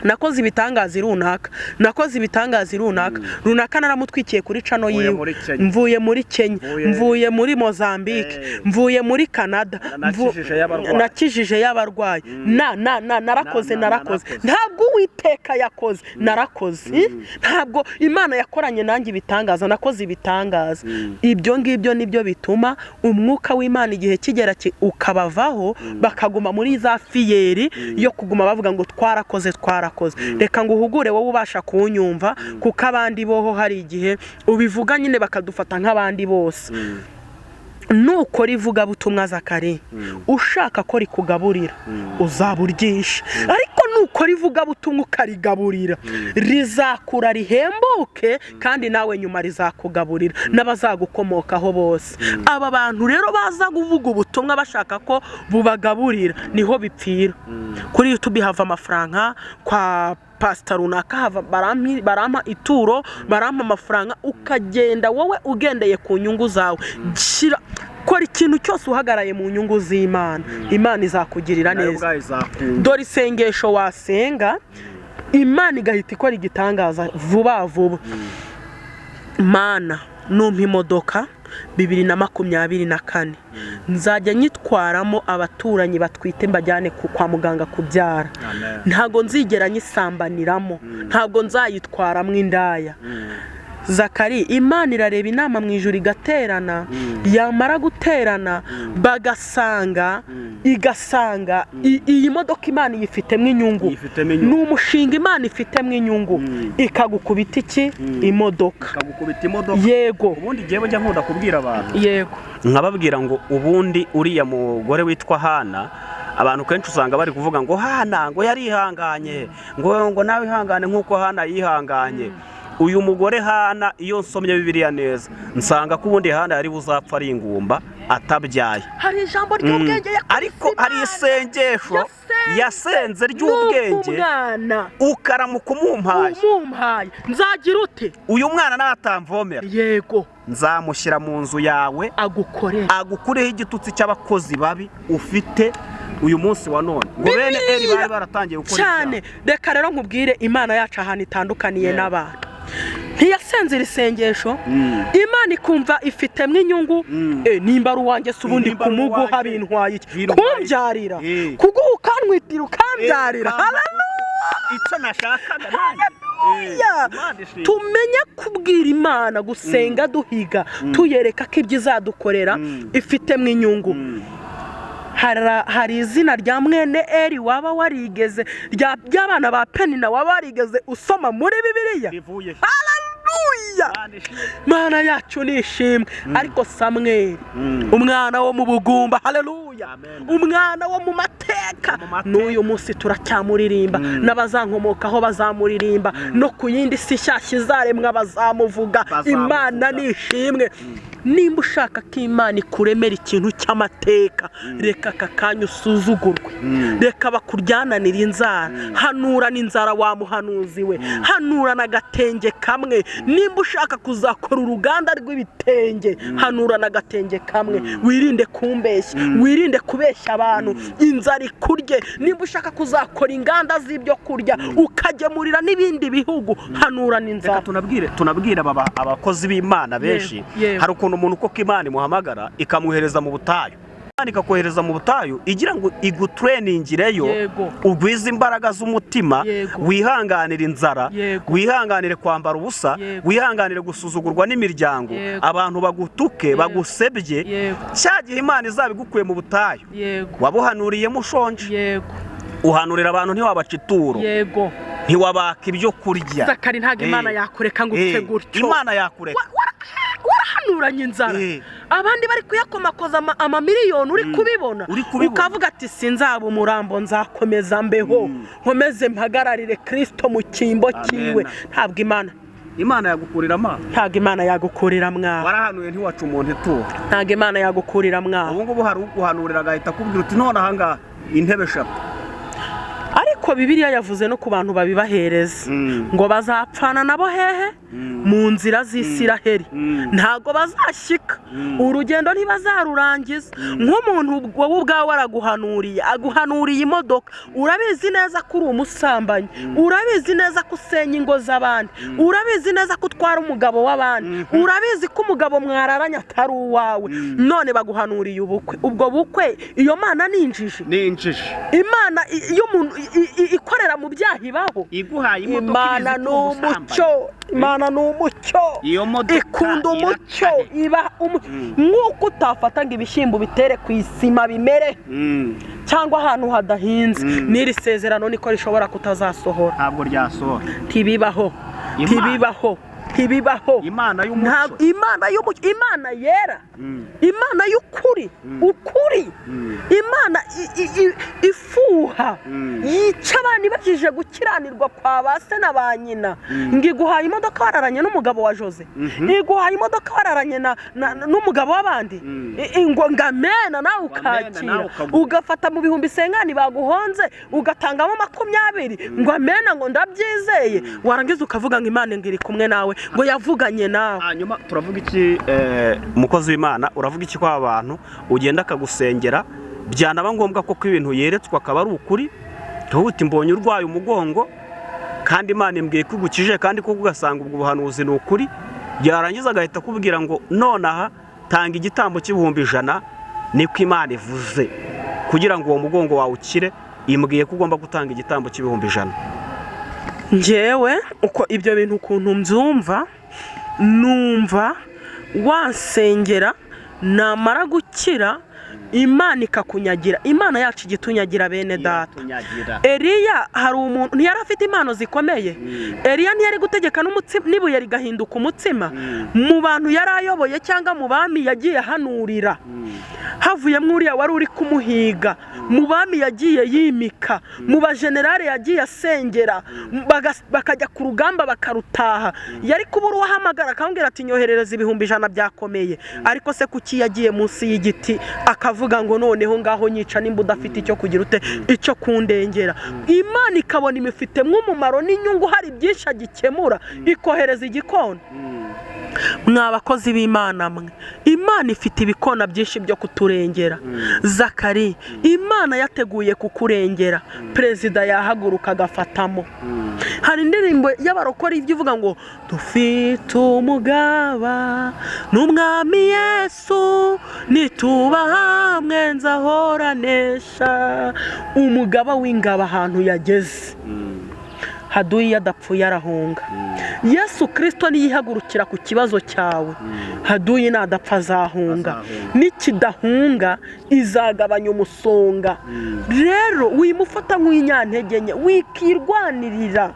nakoze ibitangaza runaka naramutwikiye kuri cano yiwe mvuye muri Kenya mvuye muri Mozambique mvuye muri Canada nakijije y'abarwayi narakoze ntabwo Uwiteka yakoze narakoze ntabwo Imana yakoranye nanjye ibitangaza nakoze ibitangaza ibyo ngibyo nibyo bituma umwuka w'Imana igihe kigera ukabavaho bakaguma muri za fiyeri yo kuguma bavuga ngo twarakoze reka ngo uhugure wowe ubasha kunyumva kuko abandi boho hari igihe ubivuga nyine bakadufata nk'abandi bose nuko rivuga butumwa Zakari ushaka ko rikugaburira uzaburyisha ariko nuko rivuga butumwa ukarigaburira rizakura rihembuke kandi nawe nyuma rizakugaburira n'abazagukomokaho bose aba bantu rero baza kuvuga ubutumwa bashaka ko bubagaburira niho bipfira kuri YouTube hava amafaranga kwa pastor runaka barampa ituro barampa amafaranga ukagenda wowe ugendeye ku nyungu zawe kora ikintu cyose uhagaraye mu nyungu z'Imana Imana izakugirira neza dore isengesho wasenga Imana igahita ikora igitangaza vuba Mana numpa imodoka 2024 nzajya nyitwaramo abaturanyi batwite mbajyane kwa muganga kubyara ntago nzigera nyisambaniramo ntago nzayitwaramo indaya Zakari Imana irareba inama mu ijuru igaterana yamara guterana igasanga iyi modoka Imana yifitemo inyungu n'umushinga Imana ifitemo inyungu ikagukubita iki imodoka yego ubundi giye bajya nkunda kubwira abantu yego nkababwira ngo ubundi uriya mugore witwa Hana abantu kenshi usanga bari kuvuga ngo Hana ngo yarihanganye ngo nawe ihangane nkuko Hana yihanganye uyu mugore Hana iyo nsomye Bibiliya neza nsanga ko ubundi Hana yari buzapfa ari ingumba atabyaye hari ijambo ry'ubwenge ariko hari isengesho yasenze ry'ubwenge ukaramuka umumpaye nzagira ute uyu mwana natamvomera yego nzamushyira mu nzu yawe agukureho igitutsi cy'abakozi babi ufite uyu munsi wa none ngo bene Eli bari baratangiye gukora cyane reka rero nkubwire Imana yacu ahantu itandukaniye n'abantu ntiyasenze iri sengesho Imana ikumva ifitemo inyungu nimba ari uwanjye se ubundi kumuguha bintwaye iki kumbyarira kuguha ukantwitira ukambyarira icyo nashakaga tumenye kubwira Imana gusenga duhiga tuyereka ko ibyo izadukorera ifitemo inyungu. Hari izina rya mwene Eli waba warigeze ry'abana ba Penina waba warigeze usoma muri Bibiliya? Haleluya! Mana yacu nishimwe. Ariko Samweli umwana wo mu bugumba, haleluya, umwana wo mu mateka, n'uyu munsi turacyamuririmba, n'abazankomokaho bazamuririmba, no ku yindi si nshyashya izaremwa bazamuvuga. Imana nishimwe. Nimba ushaka ko Imana ikuremera ikintu cy'amateka, reka aka kanya usuzugurwe, reka bakuryananira inzara, hanura n'inzara wa muhanuzi we, hanura n'agatenge kamwe. Nimba ushaka kuzakora uruganda rw'ibitenge, hanura n'agatenge kamwe. Wirinde kumbeshya, wirinde kubeshya abantu, inzara ikurye. Nimba ushaka kuzakora inganda z'ibyo kurya ukagemurira n'ibindi bihugu, hanura n'inzara. Tunabwire abakozi b'Imana benshi, hari umuntu koko Imana imuhamagara ikamwohereza mu butayu, Imana ikakohereza mu butayu igira ngo igutrainingireyo, ugwize imbaraga z'umutima, wihanganira inzara, wihanganire kwambara ubusa, wihanganire gusuzugurwa n'imiryango, abantu bagutuke bagusebye. Cya gihe Imana izabigukuye mu butayu, wabuhanuriyemo ushonje, uhanurira abantu ntiwabaca ituro, ntiwabaka ibyo kurya. Zakari ntago Imana yakureka ngo upfe gutyo. Imana yakureka warahanuranye inzara, abandi bari kuyakomakoza amamiliyoni, uri kubibona, ukavuga ati sinzaba umurambo, nzakomeza mbeho, nkomeze mpagararire Kristo mu cyimbo cyiwe. Ntabwo Imana yagukurira mwana, ntabwo Imana yagukurira mwana. Warahanuye ntiwaca umuntu ituro, ntabwo Imana yagukurira mwana. Ubu ngubu hari uguhanurira agahita akubwira uti none aha ngaha intebe eshatu. Ariko Bibiliya yavuze no ku bantu babibahereza ngo bazapfana nabo hehe mu nzira z'Isiraheli, ntago bazashyika urugendo ntibazarurangiza. Nk'umuntu wowe ubwawe araguhanuriye, aguhanuriye imodoka, urabizi neza ko uri umusambanyi, urabizi neza ko usenya ingo z'abandi, urabizi neza ko utwara umugabo w'abandi, urabizi ko umugabo mwararanye atari uwawe, none baguhanuriye ubukwe. Ubwo bukwe iyo Mana ninjije Imana iyo umuntu ikorera mu byaha ibaho. Imana n'umucyo, Imana n'umucyo, ikunda umucyo, iba nk'uko utafatanga ibishyimbo bitere ku isima bimere cyangwa ahantu hadahinze. N'iri sezerano niko rishobora kutazasohora, ntabwo ryasohora, ntibibaho. Imana y'umucyo, Imana yera, Imana y'ukuri, Imana ifuha, yica abantu bajije gukiranirwa kwa base na ba nyina. Ngiguhaye imodoka wararanye n'umugabo wa Jose, ngiguhaye imodoka wararanye n'umugabo w'abandi, ngo ngamena nawe ukakira, ugafata mu bihumbi sengani baguhonze ugatangamo 20, ngo amena ngo ndabyizeye, warangiza ukavuga ngo Imana ngiri kumwe nawe, ngo yavuganye nawe. Hanyuma turavuga iki umukozi w'Imana, uravuga iki kwa abantu ugenda akagusengera, byanaba ngombwa ko ibintu yeretswe akaba ari ukuri, tuhuti mbonye urwaye umugongo kandi Imana imbwiye ko igukije kandi ko ugasanga ubwo buhanuzi ni ukuri, yarangiza agahita kubwira ngo nonaha tanga igitambo cy'ibihumbi 100, niko Imana ivuze, kugira ngo uwo mugongo wawe ukire, imbwiye ko ugomba gutanga igitambo cy'ibihumbi 100. Njyewe uko ibyo bintu ukuntu mbyumva, numva wansengera namara gukira Imana ikakunyagira. Imana yacu igitunyagira bene data. Eliya hari umuntu ntiyari afite impano zikomeye. Eliya ntiyari gutegeka n'ibuye rigahinduka umutsima. Mu bantu yari ayoboye cyangwa mu bami yagiye hanurira, havuyemo uriya wari uri kumuhiga, mu bami yagiye yimika, mu bajenerali yagiye asengera, bakajya ku rugamba bakarutaha. Yari kubura uwahamagara akambwira ati nyoherereza ibihumbi 100 byakomeye, ariko se kuki yagiye munsi y'igiti akavuga ngo noneho ngaho nyica nimba udafite icyo kugira ute icyo kundengera. Imana ikabona imifite mw'umumaro n'inyungu, hari byinshi agikemura, ikohereza igikona. mwabakozi b'Imana mwe, Imana ifite ibikona byinshi byo kuturengera. Zakari, Imana yateguye kukurengera, perezida yahaguruka agafatamo. Hari indirimbo y'abarokore ivuga ngo dufite umugaba n'umwami Yesu, nituba hamwe nzahoranesha. Umugaba w'ingabo ahantu yageze, haduyi yadapfuye arahunga. Yesu Kristo niyihagurukira ku kibazo cyawe, haduyi nadapfa azahunga, nikidahunga izagabanya umusonga. Rero wimufata nk'inyantege nke, wikirwanirira.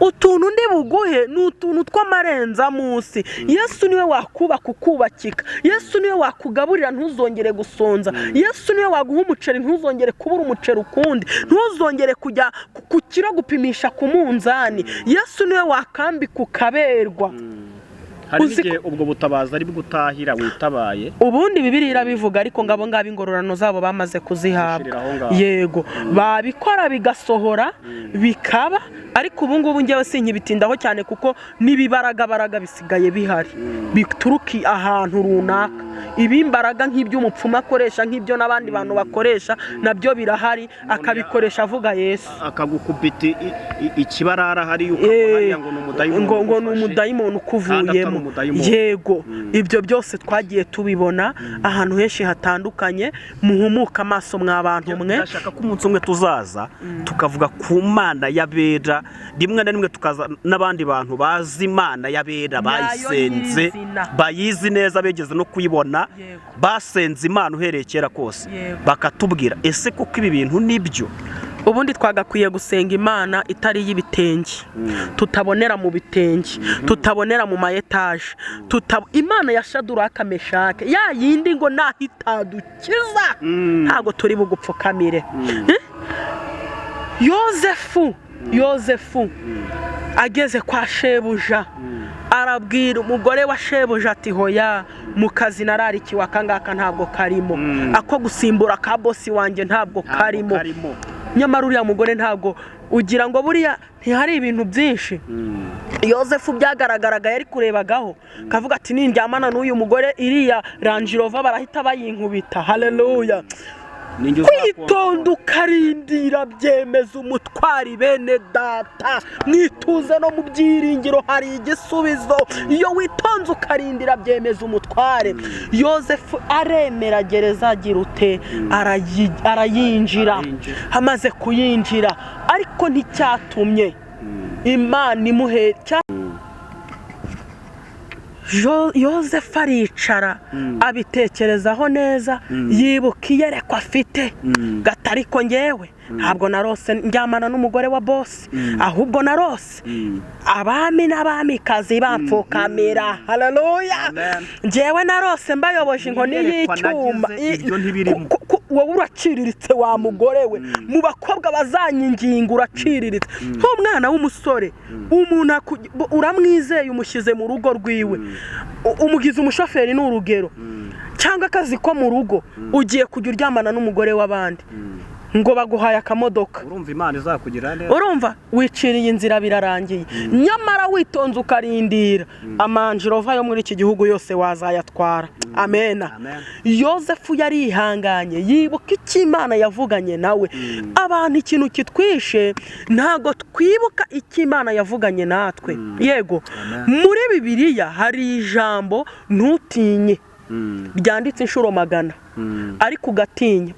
Utuntu ndi buguhe ni utuntu tw'amarenza munsi. Yesu niwe wakubaka ukubakika, Yesu niwe wakugaburira ntuzongere gusonza, Yesu niwe waguha umuceri ntuzongere kubura umuceri ukundi, ntuzongere kujya ku kiro gupimisha ku munzani. Yesu niwe wakambika ukaberwa. hari n'igihe ubwo butabaza ari bugutahira witabaye. Ubundi Bibiliya irabivuga, ariko ngabo ngabo ingororano zabo bamaze kuzihabwa. Yego, babikora bigasohora bikaba, ariko ubu ngubu ngewe sinkibitindaho cyane kuko n'ibibaragabaraga bisigaye bihari bituruki ahantu runaka. Ibimbaraga nk'iby'umupfumu akoresha, nk'ibyo n'abandi bantu bakoresha, nabyo birahari, akabikoresha avuga Yesu. Akagukubita ikibarara hari ukabona ngo ni umudayimoni ukuvuyemo. Yego, ibyo byose twagiye tubibona ahantu henshi hatandukanye. Muhumuka amaso mw'abantu mwe. Ndashaka ko umunsi umwe tuzaza tukavuga ku Mana y'abera, rimwe na rimwe tukaza n'abandi bantu bazi Imana y'abera, bayisenze, bayizi neza, begeze no kuyibona, basenze Imana uhereye kera kose, bakatubwira ese koko ibi bintu nibyo. Ubundi twagakwiye gusenga Imana itari y'ibitenge, tutabonera mu bitenge, tutabonera mu mayetaje, Imana ya Shaduraka Meshake, ya yindi ngo nahitadukiza ntago turi bugupfukamire. Yozefu ageze kwa shebuja, arabwira umugore wa shebuja ati hoya, mu kazi nararikiwe akangaka ntabwo karimo, ako gusimbura ka bosi wanjye ntabwo karimo. Nyamara uriya mugore ntabwo ugira ngo buriya ntihari ibintu byinshi. Yozefu byagaragaraga yari kurebagaho, kavuga ati nindyamana n'uyu mugore iriya ranjirova barahita bayinkubita. Haleluya. Kwitonda ukarindira byemeza umutwari. Bene data, mwituze no mu byiringiro hari igisubizo. Iyo witonze ukarindira byemeza umutware. Yozefu aremera gereza, agira ute, arayinjira. Hamaze kuyinjira ariko nticyatumye Imana imuhe. Yozefu aricara abitekerezaho neza, yibuka iyerekwa afite, gatariko ngewe ntabwo narose ndyamana n'umugore wa Bose, ahubwo narose abami n'abamikazi bapfukamira. Haleluya. Ngewe narose mbayoboje inkoni y'icyuma. Wowe uraciriritse wa mugore we, mu bakobwa bazanyinginga uraciriritse. Nk'umwana w'umusore, umuntu uramwizeye, umushyize mu rugo rwiwe, umugize umushoferi n'urugero, cyangwa akazi ko mu rugo, ugiye kujya uryamana n'umugore w'abandi, ngo baguhaye akamodoka. Urumva Imana izakugira neza. Urumva wiciriye inzira birarangiye. Nyamara witonze ukarindira, amanjirova yo muri iki gihugu yose wazayatwara. Amena. Yozefu yari ihanganye, yibuka icyo Imana yavuganye nawe. Abantu ikintu kitwishe ntago twibuka icyo Imana yavuganye natwe. Yego, muri Bibiliya hari ijambo ntutinye byanditse inshuro 100, ariko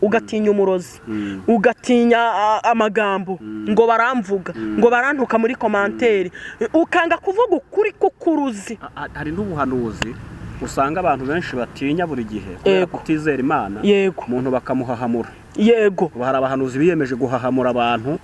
ugatinya umurozi, ugatinya amagambo ngo baramvuga, ngo barantuka muri komanteri, ukanga kuvuga ukuri kukuruzi. Hari n'ubuhanuzi usanga abantu benshi batinya buri gihe kutizera Imana, umuntu bakamuhahamura. Yego, hari abahanuzi biyemeje guhahamura abantu.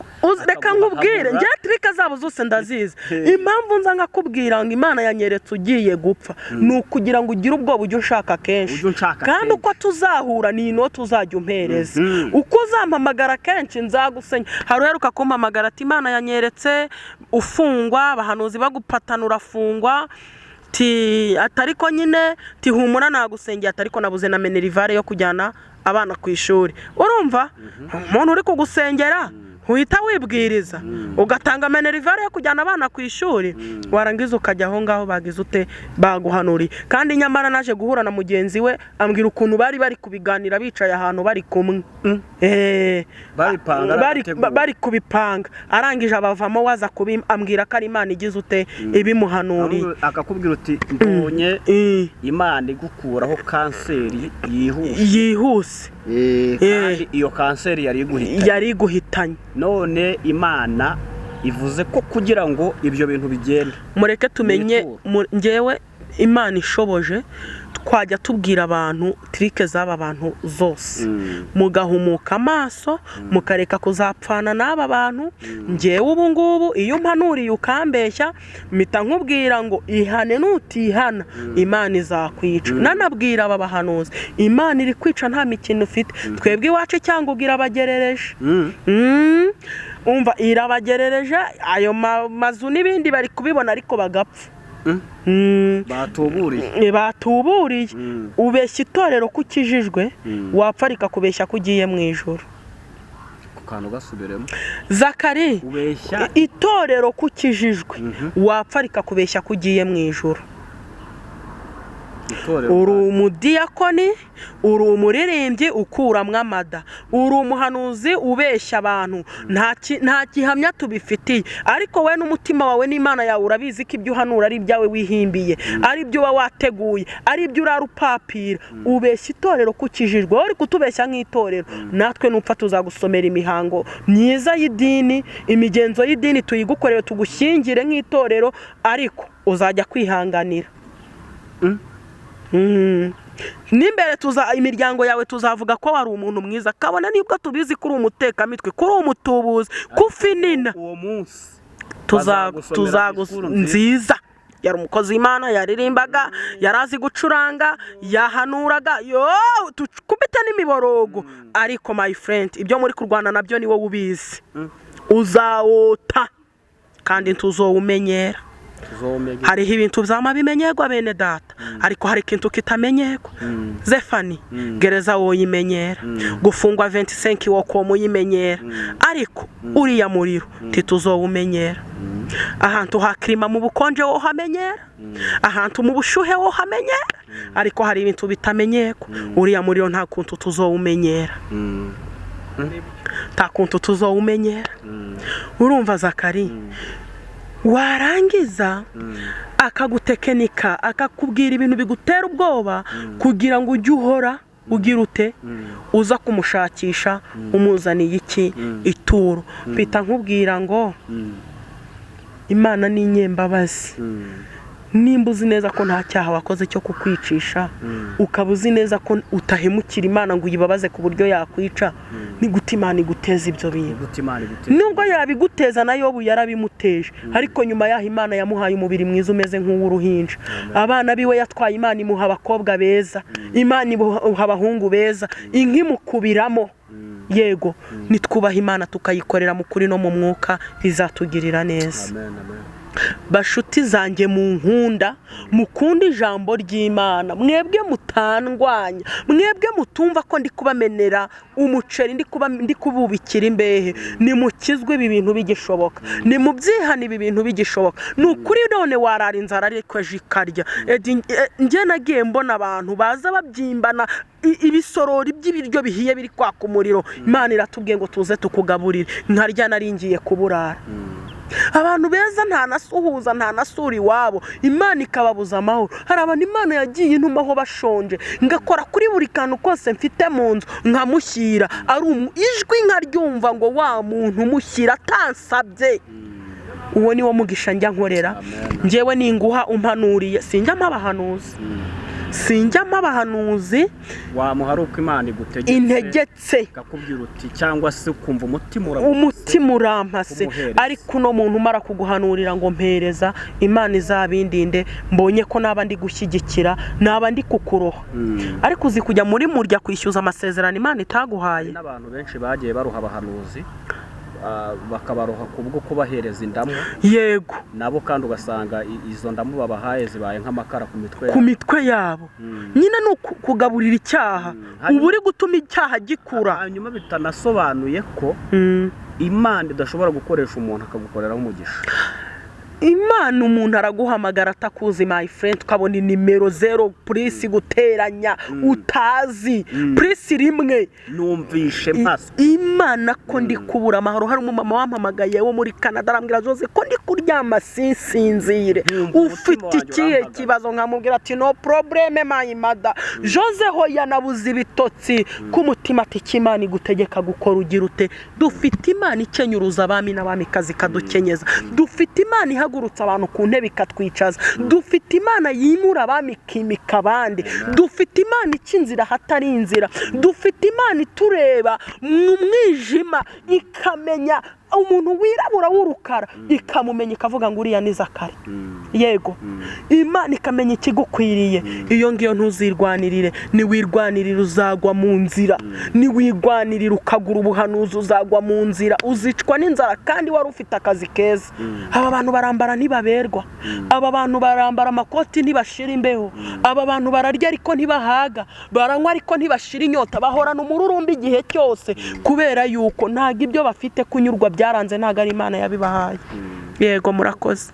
Reka nkubwire, njye trika zabo zose ndazizi. Impamvu nza nkakubwira ngo Imana yanyeretse ugiye gupfa, ni ukugira ngo ugire ubwo buryo ushaka kenshi, kandi uko tuzahura ni ino tuzajya umpereza. Uko uzampamagara kenshi nzagusenya. Hari uheruka kumpamagara ati Imana yanyeretse ufungwa, abahanuzi bagupatana urafungwa, atariko nyine tihumura nagusengera, atariko nabuze na minerivare yo kujyana abana ku ishuri. Urumva umuntu uri kugusengera uhita wibwiriza ugatanga minerivare yo kujyana abana ku ishuri warangiza ukajya aho ngaho bagize ute baguhanuriye. Kandi nyamara naje guhura na mugenzi we ambwira ukuntu bari kubiganira bicaye ahantu bari kumwe bari kubipanga arangije abavamo waza ambwira ko ari Imana igize ute ibimuhanuriye. Akakubwira uti mbonye Imana igukuraho kanseri yihuse kandi iyo kanseri yari iguhitanye none Imana ivuze ko kugira ngo ibyo bintu bigende mureke tumenye ngewe Imana ishoboje twajya tubwira abantu trike z'aba bantu zose mugahumuka amaso mukareka kuzapfana n'aba bantu. Ngewe ubu ngubu iyo mpanuriye ukambeshya mpita nkubwira ngo ihane nutihana Imana izakwica. Nanabwira aba bahanuzi Imana iri kwica nta mikino ufite. Twebwe iwacu cyangwa ubwira abagerereje umva irabagerereje ayo mazu n'ibindi bari kubibona ariko bagapfa. Batuburiye ubeshya itorero ko ukijijwe wapfa rikakubeshya ko ugiye mu ijoro. Zakari itorero ko ukijijwe wapfa rikakubeshya ko ugiye mu ijoro. uri umudiyakoni, uri umuririmbyi ukuramwo amada, uri umuhanuzi ubeshya abantu, nta gihamya tubifitiye, ariko we n'umutima wawe n'Imana yawe urabizi ko ibyo uhanura ari ibyawe wihimbiye, ari ibyo uba wateguye, ari ibyo urarupapira. Ubeshya itorero kukijijwe, uri kutubeshya nk'itorero. Natwe nupfa tuzagusomera imihango myiza y'idini, imigenzo y'idini tuyigukorere, tugushyingire nk'itorero, ariko uzajya kwihanganira. Nimbere imiryango yawe tuzavuga ko wari umuntu mwiza, kabone nibwo tubizi kuri umutekamitwe, kuri umutubuzi, kufinina. Uwo munsi nziza yari umukozi w'Imana, yaririmbaga, yarazi gucuranga, yahanuraga, tukubite n'imiborogo. Ariko my friend, ibyo muri kurwana nabyo ni wowe ubizi. Uzawota kandi ntuzowumenyera. Hariho ibintu byama bimenyerwa bene data, ariko hari ikintu kitamenyerwa. Zefani, gereza woyimenyera, gufungwa 25 woko muyimenyera, ariko uriya muriro tituzowumenyera. Ahantu hakrima mu bukonje wo hamenyera, ahantu mu bushuhe wo hamenyera, ariko hari ibintu bitamenyerwa. Uriya muriro nta kuntu tuzowumenyera, nta kuntu tuzowumenyera. Urumva Zakari, warangiza akagutekenika, akakubwira ibintu bigutera ubwoba, kugira ngo ujye uhora ugira ute uza kumushakisha umuzaniye iki ituro. Bita nkubwira ngo Imana ni inyembabazi. Nimba uzi neza ko nta cyaha wakoze cyo kukwicisha, ukaba uzi neza ko utahemukira Imana ngo uyibabaze ku buryo yakwica, ni gute Imana iguteza ibyo bintu? Nubwo yabiguteza na Yobu yarabimuteje, ariko nyuma yaho Imana yamuhaye umubiri mwiza umeze nk'uw'uruhinja. Abana biwe yatwaye, Imana imuha abakobwa beza, Imana imuha abahungu beza, inkimukubiramo. Yego, nitwubaha Imana tukayikorera mu kuri no mu mwuka, izatugirira neza. Bashuti zanjye mu nkunda, mukunda ijambo ry'Imana, mwebwe mutandwanya, mwebwe mutumva ko ndi kubamenera umuceri, ndi kububikira imbehe, ni mukizwe ibi bintu bigishoboka, ni mubyihana ibi bintu bigishoboka. Nukuri none warara inzara ariko jikarya. Nge nagiye mbona abantu baza babyimbana ibisorori by'ibiryo bihiye biri kwaka umuriro. Imana iratubwiye ngo tuze tukugaburire, nkarya naringiye kuburara. Abantu beza nta nasuhuza, nta nasuri wabo, Imana ikababuza amahoro. Hari abantu Imana yagiye intumaho bashonje, ngakora kuri buri kantu kose mfite mu nzu nkamushyira, ari ijwi nkaryumva ngo wa muntu mushyira atansabye. Uwo ni wo mugisha njya nkorera. Ngewe ninguha umpanuriye, sinjyamo abahanuzi, sinjyamo abahanuzi. Wamuhari uko Imana igutegetse, integetse, kakubwira uti cyangwa se ukumva umutima urampase. Ariko uno muntu umara kuguhanurira ngo mpereza, Imana izabindinde, mbonye ko naba ndi gushyigikira, naba ndi kukuroha. Ariko uzi kujya muri murya kwishyuza amasezerano Imana itaguhaye. N'abantu benshi bagiye baruha abahanuzi, bakabaroha kubwo kubahereza indamu yego nabo kandi ugasanga izo ndamu babahaye zibaye nk'amakara ku mitwe yabo nyine no kugaburira icyaha ubu uri gutuma icyaha gikura hanyuma bitanasobanuye ko Imana idashobora gukoresha umuntu akagukoreraho umugisha. Imana umuntu araguhamagara atakuzi my friend ukabona nimero 0 plus guteranya utazi plus rimwe numvishe mpaso Imana ko ndi kubura amahoro hari umumama wampamagaye wo muri Canada arambwira Jose ko ndi kuryama sinsinzire ufite ikihe kibazo nkamubwira ati no probleme my mother Jose ho yanabuze ibitotsi ku mutima ati Imana igutegeka gukora ugira ute dufite Imana ikenyuruza abami n'abamikazi kadukenyeza dufite Imana ihagurutsa abantu ku ntebe ikatwicaza dufite Imana yimura abamikimika abandi dufite Imana ikinzira hatari inzira dufite Imana itureba mu mwijima ikamenya umuntu wirabura w'urukara ikamumenya ikavuga ngo uriya ni Zakari yego Imana ikamenya ikigukwiriye iyo ngiyo ntuzirwanirire ni wirwanirira uzagwa mu nzira ni wigwanirira ukagura ubuhanuzi uzagwa mu nzira uzicwa n'inzara kandi wari ufite akazi keza aba bantu barambara ntibaberwa aba bantu barambara amakoti ntibashira imbeho aba bantu bararya ariko ntibahaga baranywa ariko ntibashira inyota bahorana umururumbi igihe cyose kubera yuko ntago ibyo bafite kunyurwa byaranze ntago ari Imana yabibahaye yego murakoze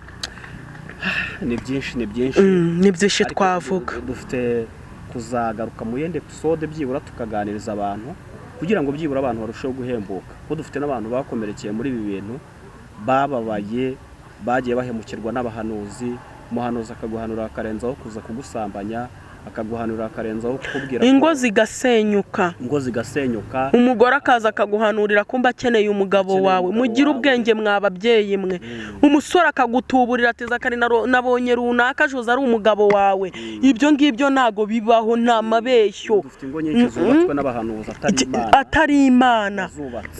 ni byinshi ni byinshi twavuga dufite kuzagaruka mu yende episode byibura tukaganiriza abantu kugira ngo byibura abantu barusheho guhembuka ko dufite n'abantu bakomerekeye muri ibi bintu bababaye bagiye bahemukirwa n'abahanuzi umuhanuzi akaguhanura akarenzaho kuza kugusambanya akaguhanura akarenzaho kukubwira ingo zigasenyuka umugore akaza akaguhanurira kumba akeneye umugabo wawe mugira ubwenge mwababyeyi mwe umusore akagutuburira ati Zakari nabonye runaka Jose ari umugabo wawe ibyo ngibyo nago bibaho nta mabeshyo dufite ingo nyinshi zubatswe n'abahanuzi atari Imana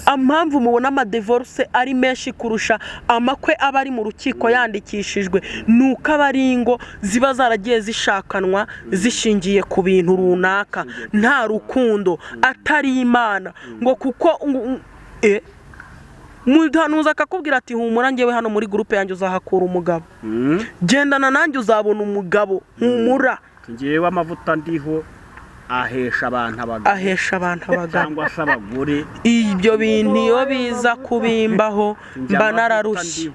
ampamvu mubona amadivorce ari menshi kurusha amakwe aba ari mu rukiko yandikishijwe nuko abari ingo ziba zaragiye zishakanwa shingiye ku bintu runaka nta rukundo atari Imana ngo kuko mudanuza akakubwira ati humura ngewe hano muri groupe yanjye uzahakura umugabo gendana nanjye uzabona umugabo humura ngewe amavuta ndiho ahesha abantu abagabo cyangwa se abagore ibyo bintu iyo biza kubimbaho mba nararushye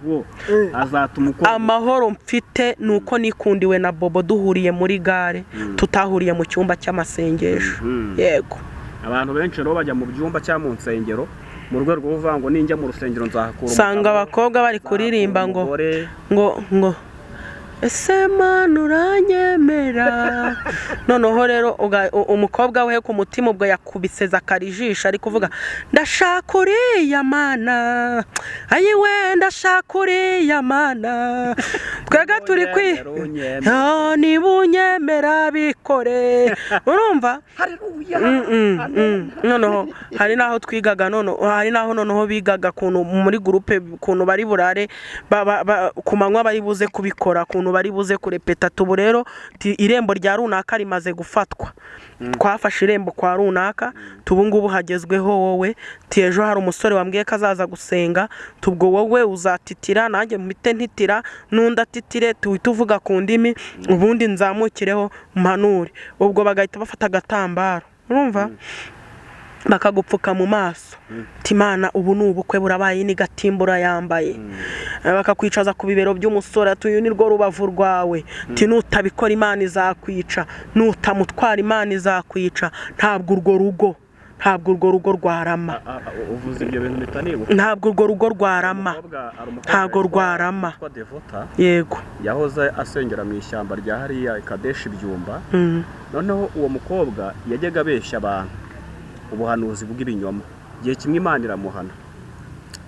amahoro mfite nuko nikundiwe na Bobo duhuriye muri gare tutahuriye mu cyumba cy'amasengesho yego abantu benshi rero bajya mu byumba cya mu nsengero mu rwego rwo kuvuga ngo ninjya mu rusengero nzahakura sanga abakobwa bari kuririmba ngo ese Mana uranyemera noneho rero umukobwa we ku mutima ubwo yakubise Zakari ijisho ari kuvuga ndashaka uriya Mana ayiwe ndashaka uriya Mana twega turi niba unyemera bikore urumva noneho hari naho twigaga hari naho noneho bigaga kuntu muri groupe kuntu bari burare ku manywa bari buze kubikora bari buze kurepeta tubu rero irembo rya runaka rimaze gufatwa twafashe irembo kwa runaka tubungubu hagezweho wowe ejo hari umusore wambwiye ko azaza gusenga tubwo wowe uzatitira nanjye mpite ntitira n'undi atitire tuvuga ku ndimi ubundi nzamukireho mpanure ubwo bagahita bafata agatambaro urumva bakagupfuka mu maso Imana ubu n'ubukwe burabaye ni gatimbura yambaye bakakwicaza ku bibero by'umusore atuye ni rwo rubavu rwawe nutabikora Imana izakwica nutamutwara Imana izakwica ntabwo urwo rugo rwarama uvuze ibyo bintu bitanibuka ntabwo urwo rugo rwarama ntabwo rwarama yego yahoze asengera mu ishyamba rya hariya Kadeshi byumba noneho uwo mukobwa yajyaga abeshya abantu ubuhanuzi bw'ibinyoma gihe kimwe Imana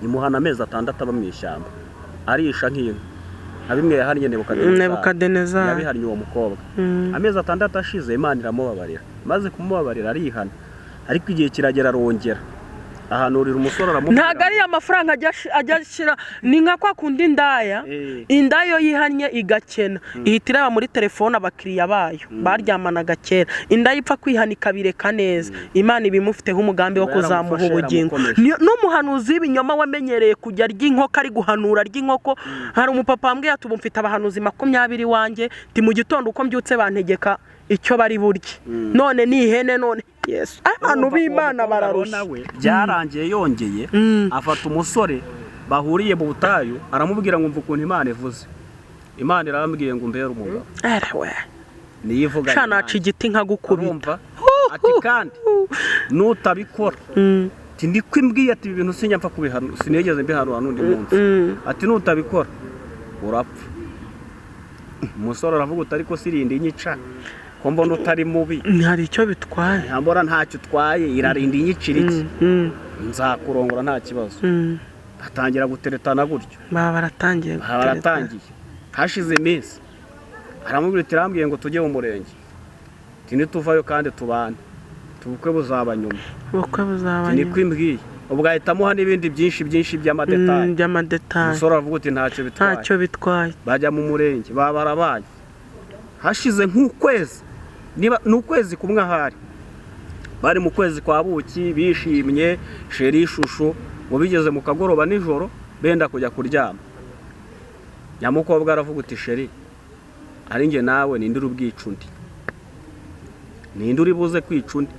imuhana amezi 6 aba mu ishyamba arisha nk'inka abimwe yahannye Nebukadinezari yabihannye uwo mukobwa amezi 6 ashize Imana iramubabarira maze kumubabarira arihana ariko igihe kiragera arongera ahanurira umusore aramubwira ntago ari amafaranga ajya ashyira ni nka kwa kundi indaya indayo yihannye igakena ihita ireba muri telefone abakiriya bayo baryamanaga kera indaya ipfa kwihana ikabireka neza Imana ibimufiteho umugambi wo kuzamuha ubugingo n'umuhanuzi w'ibinyoma wamenyereye kujya arya inkoko ari guhanura arya inkoko hari umupapa wambwiye ati ubu mfite abahanuzi 20 wanjye ti mu gitondo uko mbyutse bantegeka icyo bari burye none ni ihene none Yesu abantu b'Imana bararusha byarangiye yongeye afata umusore bahuriye mu butayu aramubwira ngo mvuga ukuntu Imana ivuze Imana irambwiye ngo mbere umugabo erewe niyivuga cyanaca igiti nkagukubita ati kandi nutabikora ati ndiko imbwiye ati ibintu sinyapfa kubihano sinigeze mbihanura n'undi munsi ati nutabikora urapfa umusore aravuga utari ko sirinde inyica ko mbona utari mubi hari icyo bitwaye ntambora ntacyo utwaye irarinda inyicira iki nzakurongora nta kibazo batangira guteretana gutyo baratangiye hashize iminsi aramubwira ati rambwiye ngo tujye mu murenge tini tuvayo kandi tubane tubukwe buzaba nyuma niko imbwiye ubwo ahitamo n'ibindi byinshi by'amadetayi umusore aravuga uti ntacyo bitwaye bajya mu murenge barabaye hashize nk'ukwezi niba n'ukwezi kumwe ahari bari mu kwezi kwa buki bishimye sheri ishusho ngo bigeze mu kagoroba nijoro benda kujya kuryama nyamukobwa aravuga uti sheri ari nge nawe ninde urubwicundi ninde uri buze kwicundi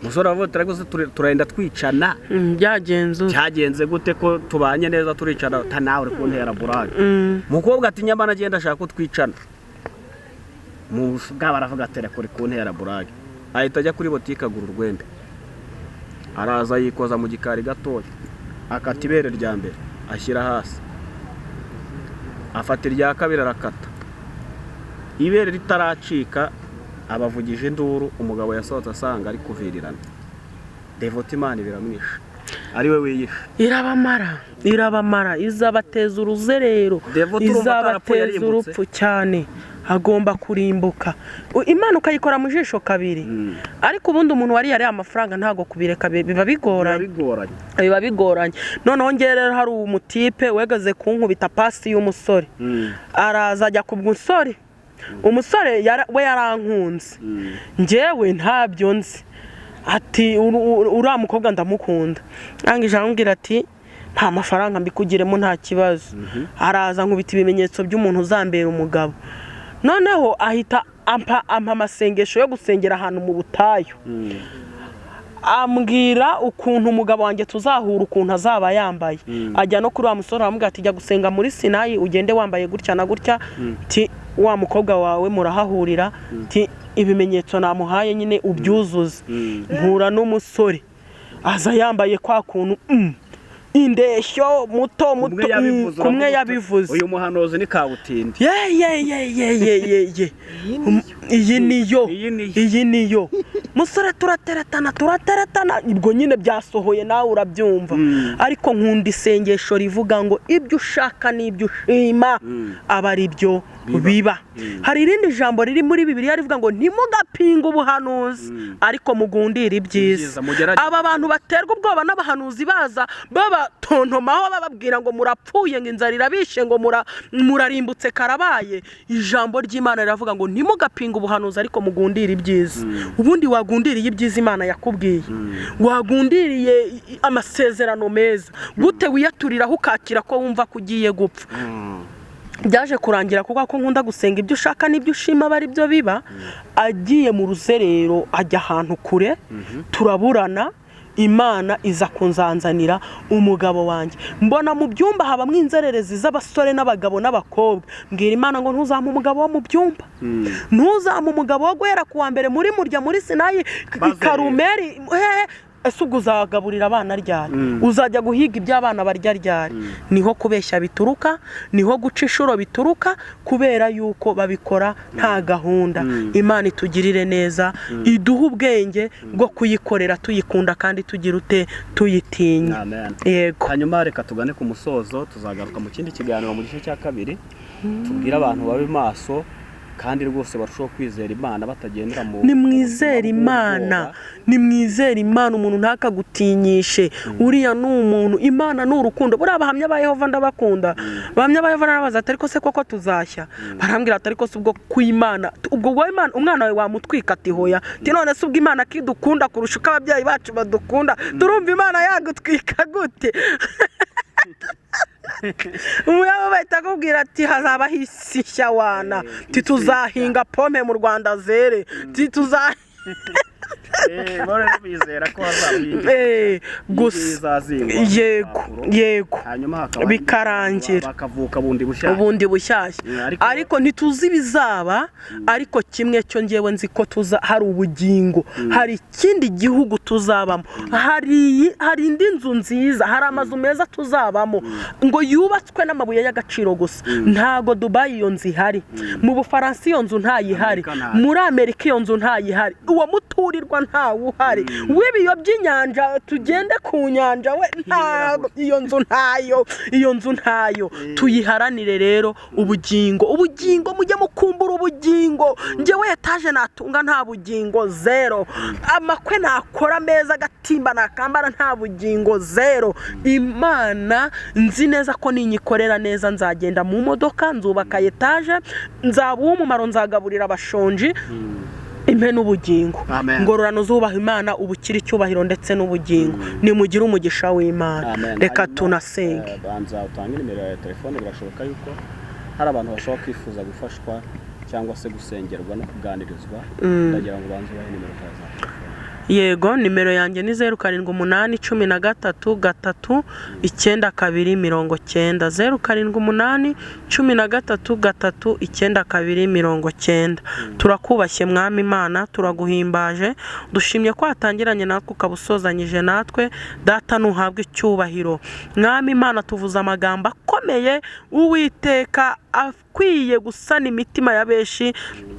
umusore aravuga ati ariko turenda twicana byagenze gute ko tubanye neza turicana nawe uri kuntera burage umukobwa ati nyamara agenda ashaka ko twicana bwaba aravuga ati reka uri kuntera burage ahita ajya kuri botike agura urwembe araza yikoza mu gikari gatoya akata ibere rya mbere ashyira hasi afata irya kabiri arakata ibere ritaracika abavugije induru umugabo yasohotse asanga ari kuvirirana devota Imana biramwisha ari we wiyisha irabamara izabateza uruzerero izabateza urupfu cyane agomba kurimbuka Imana ukayikora mu jisho kabiri ariko ubundi umuntu wari yari amafaranga ntago kubireka biba bigoranye noneho ngere rero hari umutipe wegeze kunkubita pasi y'umusore araza ajya ku musore umusore we yarankunze njyewe ntabyo nzi ati uriya mukobwa ndamukunda arangije arambwira ati nta mafaranga mbikugiremo nta kibazo araza nkubita ibimenyetso by'umuntu uzambera umugabo noneho ahita ampa amasengesho yo gusengera ahantu mu butayu ambwira ukuntu umugabo wanjye tuzahura ukuntu azaba yambaye ajya no kuri wa musore aramubwira ati jya gusenga muri Sinayi ugende wambaye gutya na gutya ti wa mukobwa wawe murahahurira ti ibimenyetso namuhaye nyine ubyuzuze mpura n'umusore aza yambaye kwa kuntu indeshyo muto kumwe yabivuze uyu muhanuzi ni kabutindi iyi niyo musore turateretana ibwo nyine byasohoye nawe urabyumva ariko nkunda isengesho rivuga ngo ibyo ushaka n'ibyo ushima aba ari byo biba hari irindi jambo riri muri Bibiliya rivuga ngo ntimugapinga ubuhanuzi ariko mugundire ibyiza aba bantu baterwa ubwoba n'abahanuzi baza babatontomaho bababwira ngo murapfuye ngo inzara irabishe ngo murarimbutse karabaye ijambo ry'Imana riravuga ngo ntimugapinga ubuhanuzi ariko mugundire ibyiza ubundi wagundiriye ibyiza Imana yakubwiye wagundiriye amasezerano meza gute wiyaturiraho ukakira ko wumva kugiye gupfa byaje kurangira kuko nkunda gusenga ibyo ushaka n'ibyo ushima bari byo biba agiye mu ruzerero ajya ahantu kure turaburana Imana iza kunzanzanira umugabo wanjye mbona mu byumba habamwe inzererezi z'abasore n'abagabo n'abakobwa mbwira Imana ngo ntuzampa umugabo wo mu byumba ntuzampa umugabo wo guhera kuwa mbere muri murya muri Sinayi Karumeri ese ubwo uzagaburira abana ryari uzajya guhiga iby'abana barya ryari niho kubeshya bituruka niho guca inshuro bituruka kubera yuko babikora nta gahunda Imana itugirire neza iduha ubwenge bwo kuyikorera tuyikunda kandi tugira ute tuyitinya yego hanyuma reka tugane ku musozo tuzagaruka mu kindi kiganiro mu gice cya kabiri tubwira abantu babe maso kandi rwose barushaho kwizera Imana batagendera mu nimwizera Imana umuntu ntakagutinyishe uriya ni umuntu Imana ni urukundo buriya abahamya ba Yehova ndabakunda bahamya ba Yehova narabaza ati ariko se koko tuzashya barambwira ati ariko se ubwo ku Imana ubwo Imana umwana wawe wamutwika ati hoya ati none se ubwo Imana kidukunda kurusha uko ababyeyi bacu badukunda turumva Imana yagutwika gute umuyabo bahita akubwira ati hazaba hisishya wana tuzahinga pome mu Rwanda zere bore bizera ko hazahinga gusa yego bikarangira bakavuka bundi bushyashya ariko ntituzi bizaba ariko kimwe cyo ngewe nzi ko hari ubugingo hari ikindi gihugu tuzabamo hari indi nzu nziza hari amazu meza tuzabamo ngo yubatswe n'amabuye y'agaciro gusa ntago Dubai iyo nzu ihari mu Bufaransa iyo nzu ntayihari muri Amerika iyo nzu ntayihari uwo muturirwa ntawe uhari w'ibiyo by'inyanja tugende ku nyanja we ntago iyo nzu ntayo tuyiharanire rero ubugingo mujye mukumbura ubugingo ngewe etaje natunga nta bugingo zero amakwe nakora meza gatimba nakambara nta bugingo zero Imana nzi neza ko ninyikorera neza nzagenda mu modoka nzubaka etaje nzabuha umumaro nzagaburira abashonji impe n'ubugingo ngororano zubaha Imana ubukira icyubahiro ndetse n'ubugingo nimugire umugisha w'Imana reka tunasenge banza utange nimero ya telefone birashoboka yuko hari abantu bashobora kwifuza gufashwa cyangwa se gusengerwa no kuganirizwa ndagira ngo banze bahe nimero zawe yego nimero yanjye ni 0783399290 0783399290 turakubashye mwami Imana turaguhimbaje dushimye ko hatangiranye natwe ukabusozanyije natwe data nuhabwe icyubahiro mwami Imana tuvuza amagambo akomeye Uwiteka akwiye gusana imitima ya benshi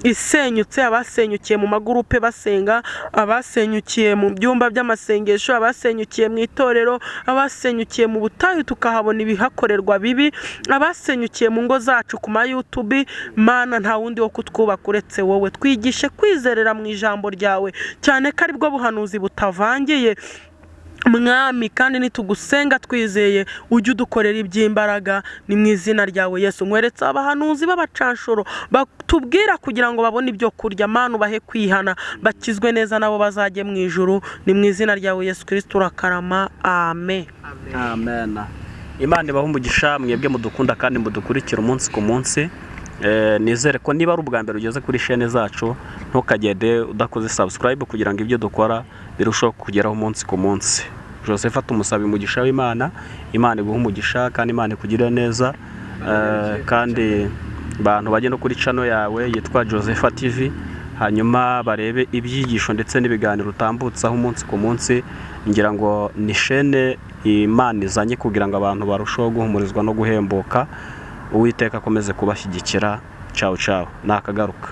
isenyutse abasenyukiye mu magurupe basenga abasenyukiye mu byumba by'amasengesho abasenyukiye mu itorero abasenyukiye mu butayu tukahabona ibihakorerwa bibi abasenyukiye mu ngo zacu ku YouTube Mana nta wundi wo kutwubaka uretse wowe twigishe kwizerera mu ijambo ryawe cyane ko aribwo buhanuzi butavangiye mwami kandi nitugusenga twizeye ujye udukorera iby'imbaraga ni mu izina ryawe Yesu nkweretse abahanuzi b'abacanshuro batubwira kugira ngo babone ibyo kurya Mana ubahe kwihana bakizwe neza nabo bazajye mu ijuru ni mu izina ryawe Yesu Kristo urakarama amen Imana ibahe umugisha mwebwe mudukunda kandi mudukurikira umunsi ku munsi nizere ko niba ari ubwa mbere ugeze kuri chaîne zacu ntukagende udakoze subscribe kugira ngo ibyo dukora birushaho kugeraho umunsi ku munsi Joseph tumusabe umugisha w'Imana Imana iguhe umugisha kandi Imana ikugirire neza kandi bantu bagende no kuri channel yawe yitwa Joseph TV hanyuma barebe ibyigisho ndetse n'ibiganiro utambutsaho umunsi ku munsi ngira ngo ni chaîne Imana izanye kugira ngo abantu barushaho guhumurizwa no guhembuka Uwiteka akomeze kubashyigikira ciao nakagaruka